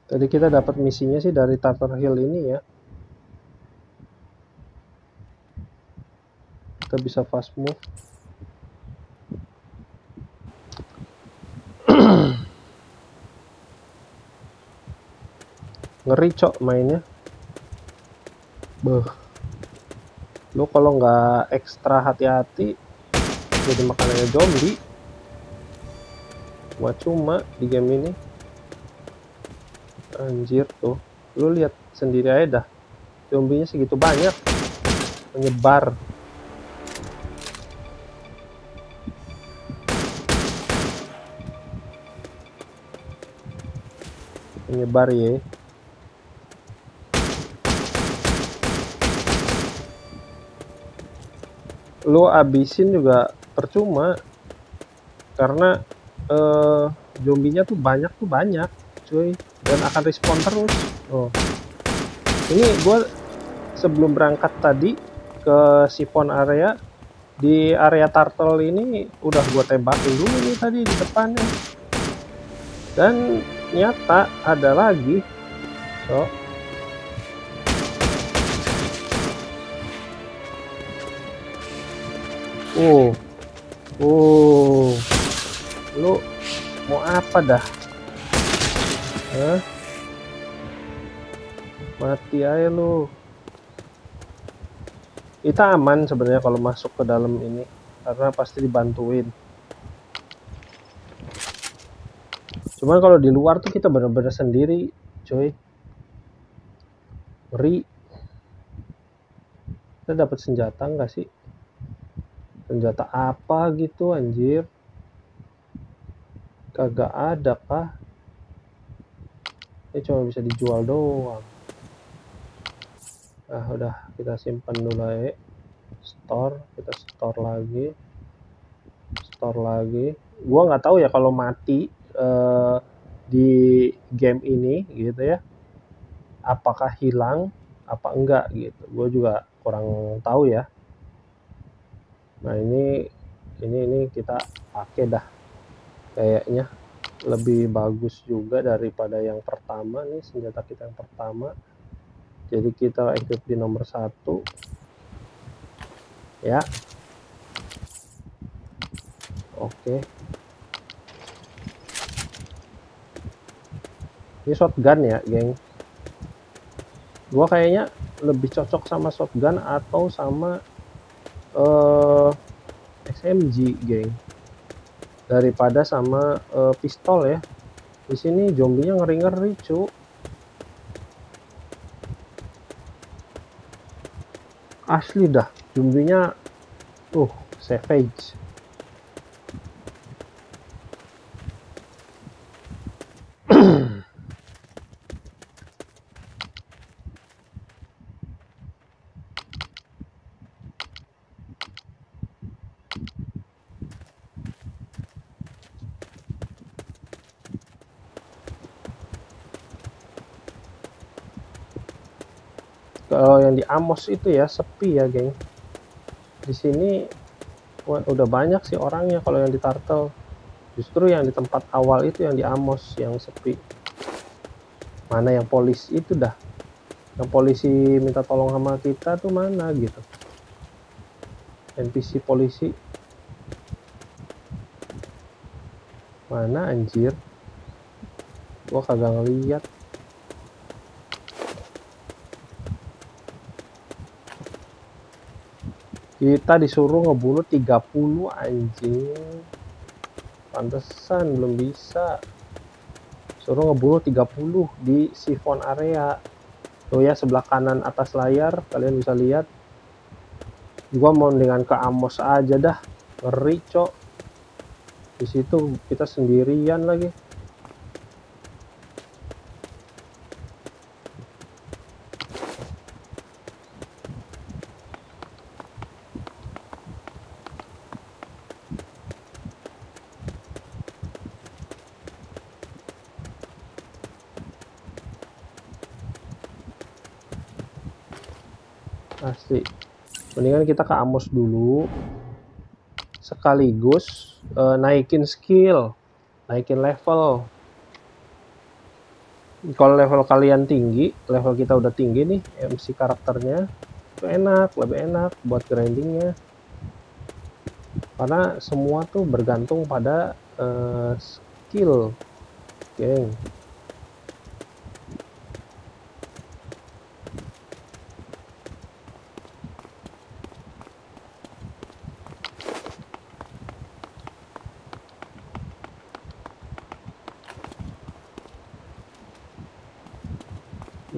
Tadi kita dapat misinya sih dari Tartar Hill ini ya. Kita bisa fast move. Ngeri cok mainnya. Beuh. Lu kalau nggak ekstra hati-hati jadi makanannya zombie. Cuma di game ini. Anjir tuh, lu lihat sendiri aja dah, zombinya segitu banyak, menyebar. Menyebar ya. Lu abisin juga percuma, karena zombinya tuh banyak cuy, dan akan respawn terus. Oh, ini gue sebelum berangkat tadi ke siphon area, di area turtle ini udah gue tembakin dulu nih tadi di depannya, dan nyata ada lagi. So lu mau apa dah? Hah? Mati aja lu. Kita aman sebenarnya kalau masuk ke dalam ini, karena pasti dibantuin. Cuman kalau di luar tuh kita bener-bener sendiri, cuy. Ngeri. Kita dapat senjata nggak sih? Senjata apa gitu anjir? Kagak ada kah? Ini cuma bisa dijual doang. Nah, udah kita simpan dulu ya. Store, kita store lagi. Gua nggak tahu ya kalau mati di game ini gitu ya, apakah hilang apa enggak gitu. Gue juga kurang tahu ya. Nah ini kita pakai dah, kayaknya lebih bagus juga daripada yang pertama nih, senjata kita yang pertama. Jadi kita equip di nomor 1 ya. Oke. Ini shotgun ya geng, gua kayaknya lebih cocok sama shotgun atau sama SMG geng, daripada sama pistol ya. Di sini zombinya ngeri-ngeri cu. Asli dah, zombinya savage. Kalau yang di Amos itu ya sepi ya geng. Di sini udah banyak sih orangnya. Kalau yang di Turtle, justru yang di tempat awal itu yang di Amos yang sepi. Mana yang polisi itu dah, yang polisi minta tolong sama kita tuh mana gitu, NPC polisi mana anjir, gua kagak ngeliat. Kita disuruh ngebunuh 30 anjing, pantesan belum bisa. Suruh ngebunuh 30 di siphon area tuh ya, sebelah kanan atas layar kalian bisa lihat. Gua mau dengan ke Amos aja dah, ngeri cok. Di situ kita sendirian lagi. Asli, mendingan kita ke Amos dulu, sekaligus naikin skill, naikin level. Kalau level kalian tinggi, level kita udah tinggi nih, MC karakternya itu lebih enak buat grindingnya, karena semua tuh bergantung pada skill geng.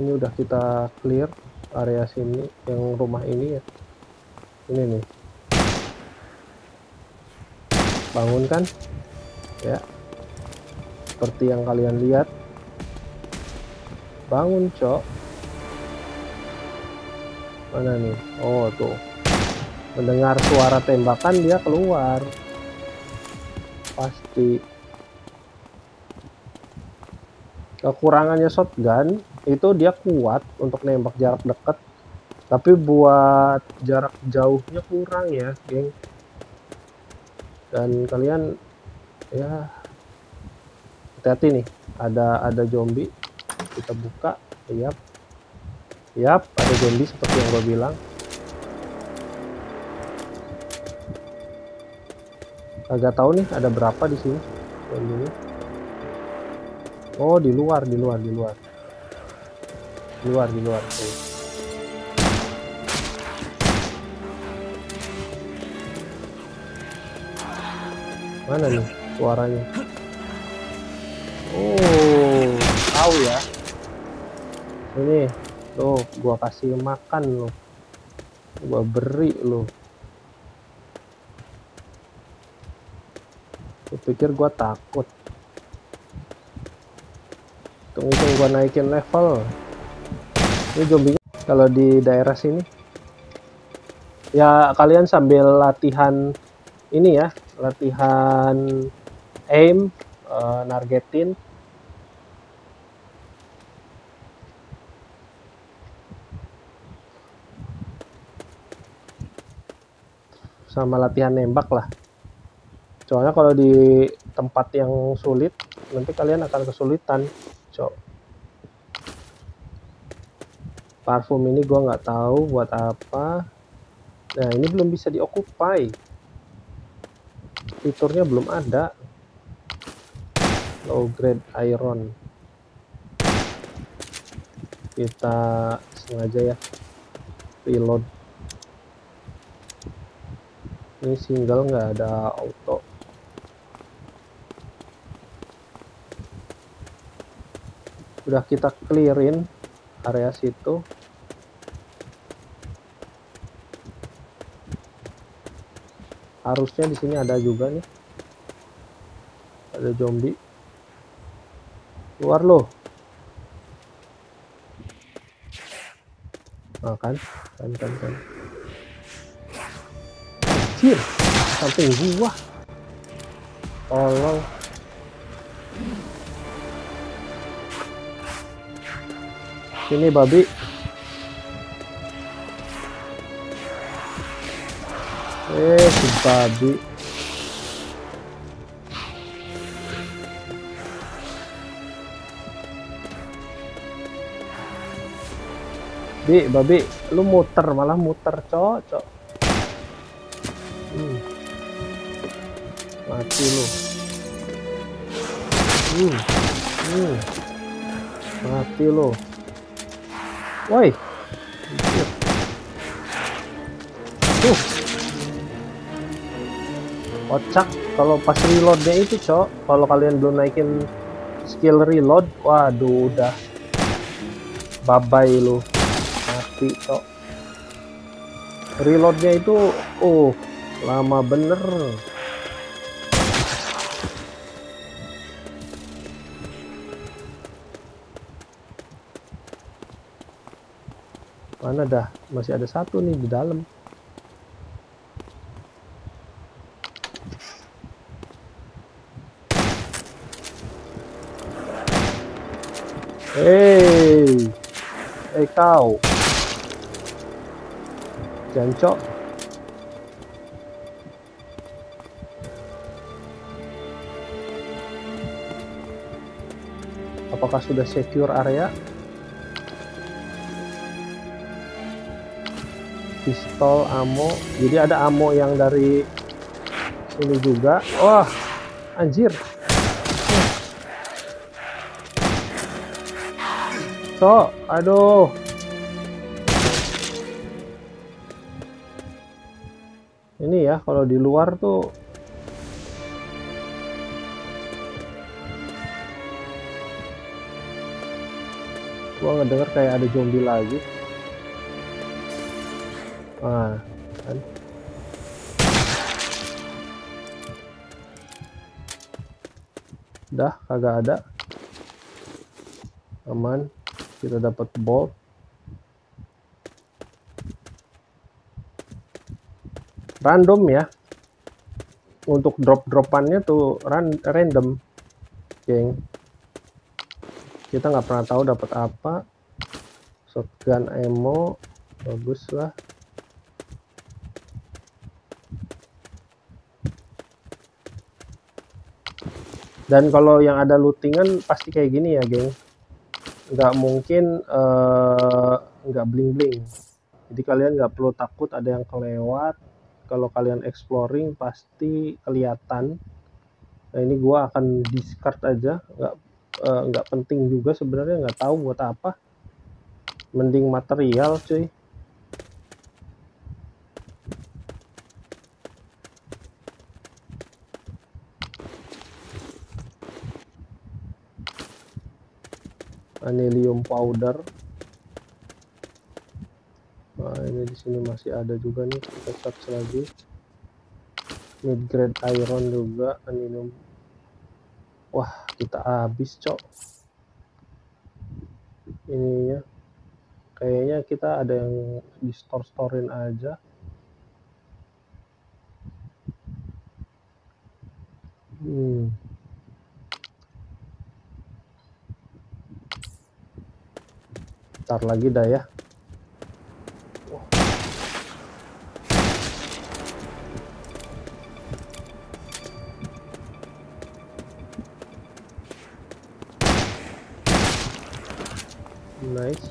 Ini udah kita clear area sini, yang rumah ini ya. Ini nih. Bangun kan? Ya. Seperti yang kalian lihat. Bangun, Cok. Mana nih? Oh, tuh. Mendengar suara tembakan dia keluar. Pasti. Kekurangannya shotgun itu dia kuat untuk nembak jarak dekat, tapi buat jarak jauhnya kurang ya, geng. Dan kalian ya hati-hati nih, ada zombie. Kita buka. Yap, ada zombie seperti yang gue bilang. Agak tahu nih ada berapa di sini zombie. Oh, di luar. Tuh. Mana nih suaranya? Oh, tahu ya. Ini tuh gua kasih makan lo. Gua beri lo. Kupikir gua takut. Hitung-hitung gua naikin level. Ini zombie kalau di daerah sini. Ya kalian sambil latihan ini ya, latihan aim, nargetin. Sama latihan nembak lah. Soalnya kalau di tempat yang sulit, nanti kalian akan kesulitan. Parfum ini gua nggak tahu buat apa. Nah, ini belum bisa dioccupy. Fiturnya belum ada. Low grade iron. Kita sengaja ya reload. Ini single, nggak ada auto. Udah kita clearin area situ. Harusnya di sini ada juga nih. Ada zombie. Keluar loh. Nah, kan. Anjir, samping gua. Tolong. Sini babi. Si babi. Babi, lu malah muter, cok. Mati lu. Mati lu. Woi. Kocak kalau pas reloadnya itu, cok. Kalau kalian belum naikin skill reload, waduh, udah bye-bye lu. Mati, cok. Reloadnya itu lama bener. Mana dah? Masih ada satu nih di dalam. Kau jancok. Apakah sudah secure area? Pistol, ammo. Jadi ada ammo yang dari sini juga. Wah, anjir. Aduh. Ini ya, kalau di luar tuh Gua ngedenger kayak ada zombie lagi. Ah, kan. Dah, kagak ada. Aman. Kita dapat bolt. Random ya. Untuk drop-dropannya tuh random, geng. Kita nggak pernah tahu dapat apa. Shotgun ammo, bagus lah. Dan kalau yang ada lootingan pasti kayak gini ya, geng. Nggak mungkin nggak bling-bling. Jadi kalian nggak perlu takut ada yang kelewat. Kalau kalian exploring pasti kelihatan. Nah ini gua akan discard aja, nggak penting juga sebenarnya, nggak tahu buat apa. Mending material, cuy. Anilium powder. Nah, ini di sini masih ada juga nih, kita search lagi. Mid grade iron juga, anilium. Wah, kita habis, cok. Ininya kayaknya kita ada yang di storein aja. Ntar lagi dah ya. Nice.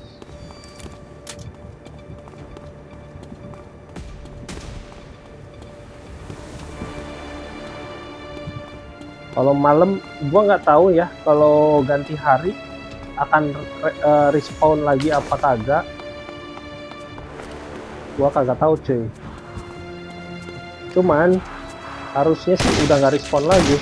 Kalau malam gua nggak tahu ya, kalau ganti hari akan respawn lagi apa kagak. Gua kagak tahu, cuy. Cuman harusnya sih udah nggak respawn lagi.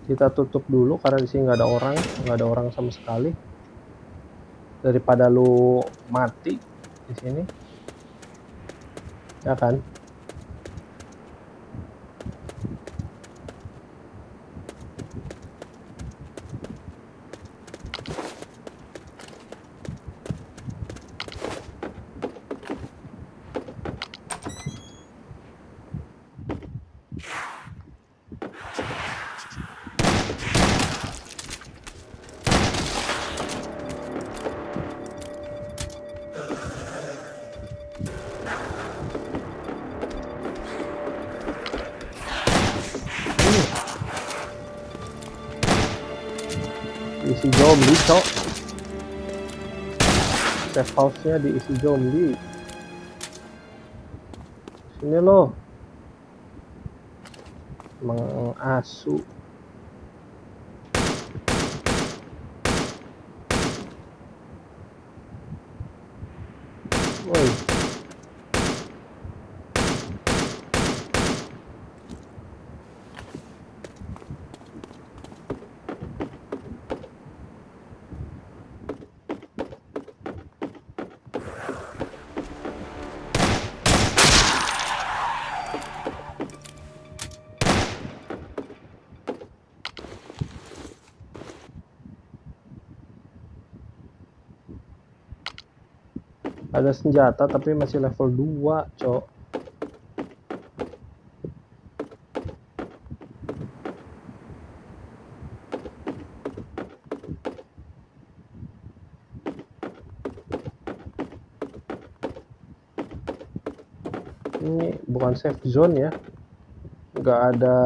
Kita tutup dulu karena di sini nggak ada orang sama sekali. Daripada lu mati di sini, ya kan? Diisi zombie, cok. Safe house-nya diisi zombie. Sini loh. Emang asu. Woi. Ada senjata tapi masih level 2, cok. Ini bukan safe zone ya. Nggak ada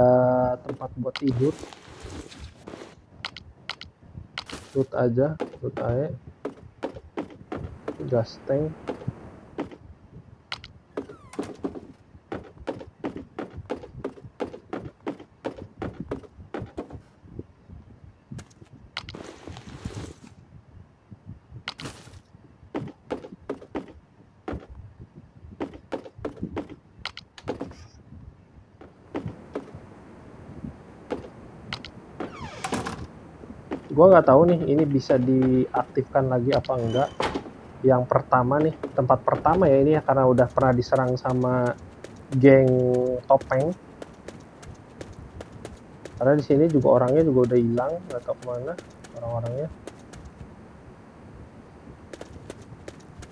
tempat buat tidur. Loot aja, loot aja. Gas tank. Gua nggak tahu nih ini bisa diaktifkan lagi apa enggak. Yang pertama nih, tempat pertama ya ini ya, karena udah pernah diserang sama geng topeng. Karena di sini juga orangnya juga udah hilang, nggak tahu kemana orang-orangnya.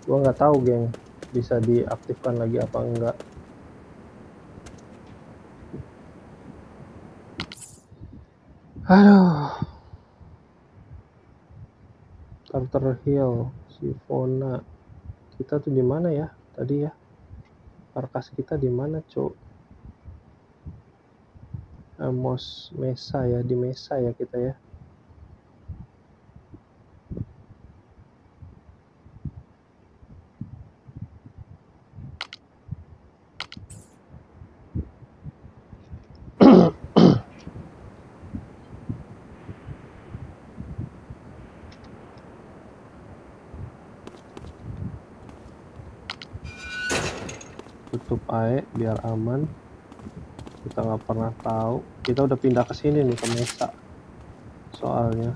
Gua nggak tahu geng bisa diaktifkan lagi apa enggak. Aduh. Carter Hill, Sivona. Kita tuh di mana ya tadi ya? Markas kita di mana, Cok? Amos Mesa ya, di Mesa ya kita ya. Tutup aja biar aman. Kita nggak pernah tahu. Kita udah pindah ke sini nih, ke Mesa. Soalnya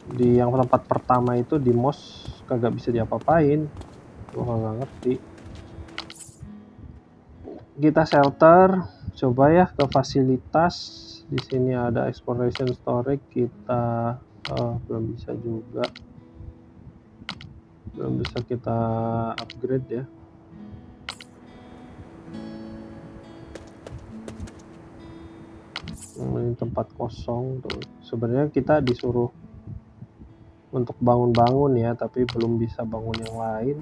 di yang tempat pertama itu di Mos kagak bisa diapa-apain. Gua kagak ngerti. Kita shelter, coba ya ke fasilitas. Di sini ada exploration storage, kita belum bisa juga. Belum bisa kita upgrade ya. Ini tempat kosong tuh. Sebenarnya kita disuruh untuk bangun-bangun ya, tapi belum bisa bangun yang lain.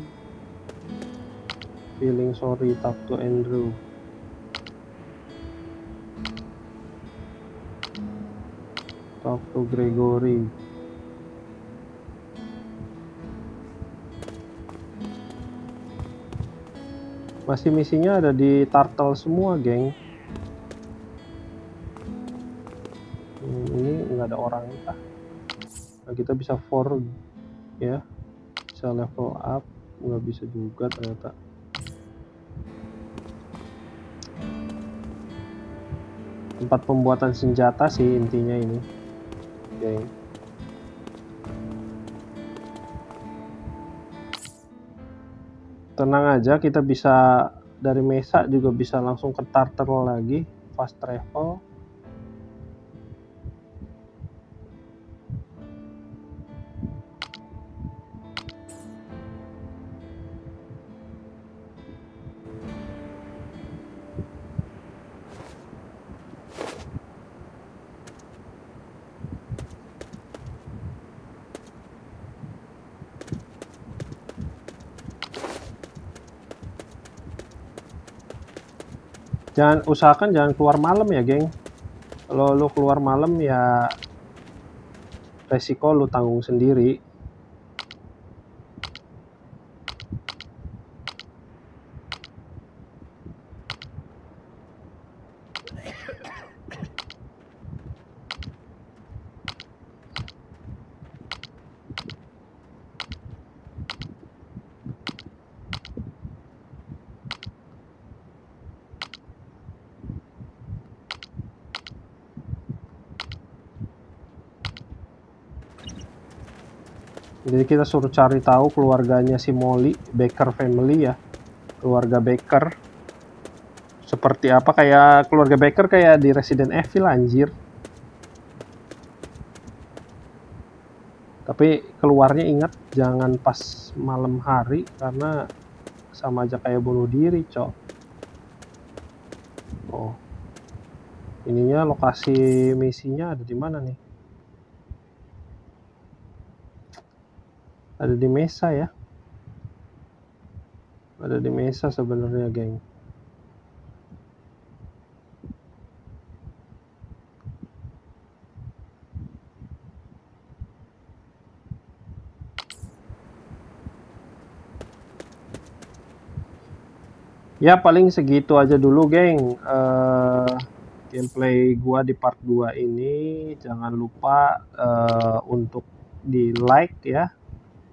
Feeling sorry, talk to Andrew. Talk to Gregory. Masih misinya ada di Turtle semua, geng. Ini nggak ada orang kah? Nah, kita bisa forward ya, bisa level up, nggak bisa juga ternyata. Tempat pembuatan senjata sih intinya ini, geng. Tenang aja, kita bisa dari Mesa juga bisa langsung ke Turtle lagi, fast travel. Usahakan jangan keluar malam ya, geng. Kalau lu keluar malam ya resiko lu tanggung sendiri. Jadi kita suruh cari tahu keluarganya si Molly, Baker family ya, keluarga Baker. Seperti apa kayak keluarga Baker kayak di Resident Evil anjir. Tapi keluarnya ingat jangan pas malam hari karena sama aja kayak bunuh diri, cok. Oh, ininya lokasi misinya ada di mana nih? Ada di Mesa ya. Ada di Mesa sebenarnya, geng. Ya paling segitu aja dulu, geng. Gameplay gua di part 2 ini. Jangan lupa untuk di like ya,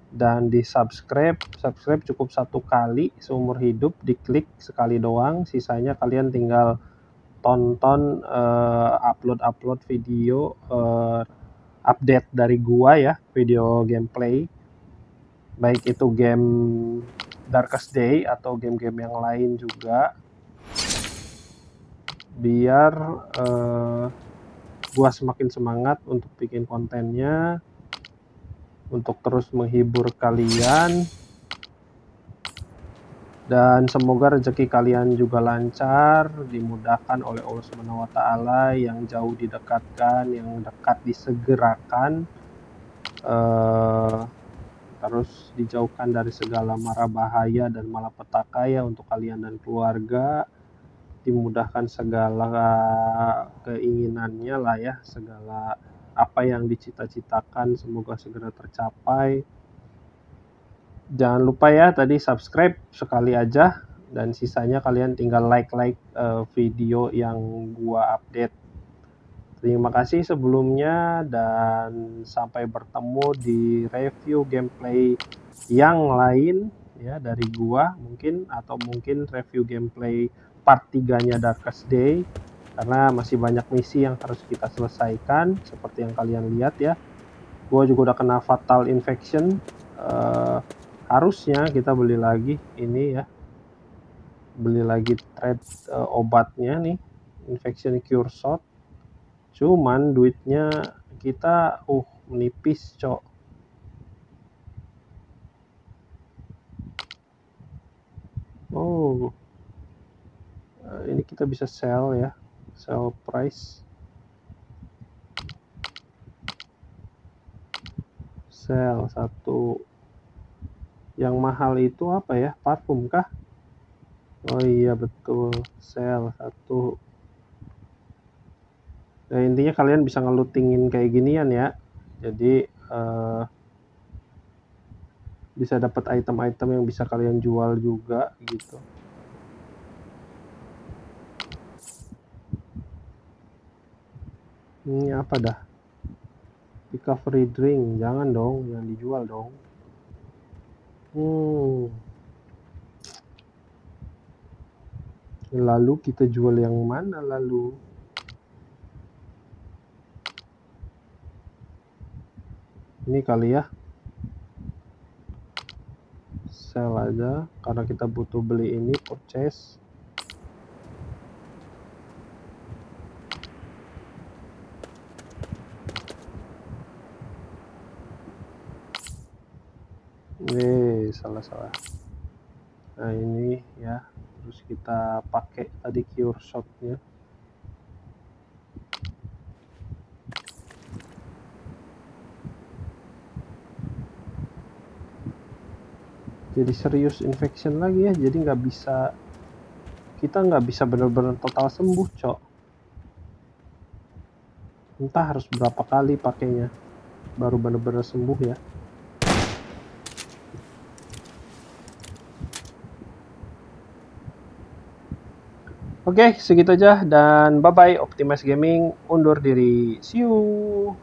dan di subscribe. Subscribe cukup 1 kali seumur hidup, diklik sekali doang, sisanya kalian tinggal tonton upload video update dari gua ya, video gameplay, baik itu game Darkest Day atau game-game yang lain juga, biar gua semakin semangat untuk bikin kontennya, untuk terus menghibur kalian, dan semoga rezeki kalian juga lancar, dimudahkan oleh Allah Subhanahu wa Ta'ala, yang jauh didekatkan, yang dekat disegerakan, terus dijauhkan dari segala mara bahaya dan malapetaka ya untuk kalian dan keluarga, dimudahkan segala keinginannya lah ya, segala apa yang dicita-citakan semoga segera tercapai. Jangan lupa ya tadi subscribe sekali aja, dan sisanya kalian tinggal like video yang gua update. Terima kasih sebelumnya, dan sampai bertemu di review gameplay yang lain ya dari gua mungkin, atau mungkin review gameplay part 3-nya Darkest Day, karena masih banyak misi yang harus kita selesaikan seperti yang kalian lihat ya. Gua juga udah kena fatal infection. Harusnya kita beli lagi ini ya, beli lagi trade obatnya nih, infection cure shot, cuman duitnya kita menipis cok. Ini kita bisa sell ya, sell price, sell satu. Yang mahal itu apa ya, parfum kah? Oh iya betul, sell satu. Nah, intinya kalian bisa ngelutingin kayak ginian ya, jadi bisa dapat item-item yang bisa kalian jual juga gitu. Ini apa dah? Recovery drink, jangan dong, yang dijual dong. Lalu kita jual yang mana lalu? Ini kali ya, sell aja karena kita butuh beli ini, purchase. Salah. Nah ini ya, terus kita pakai tadi cure shotnya. Jadi serius infection lagi ya, jadi kita nggak bisa benar-benar total sembuh cok. Entah harus berapa kali pakainya baru benar-benar sembuh ya. Oke, segitu aja, dan bye bye. Optimise Gaming undur diri, see you.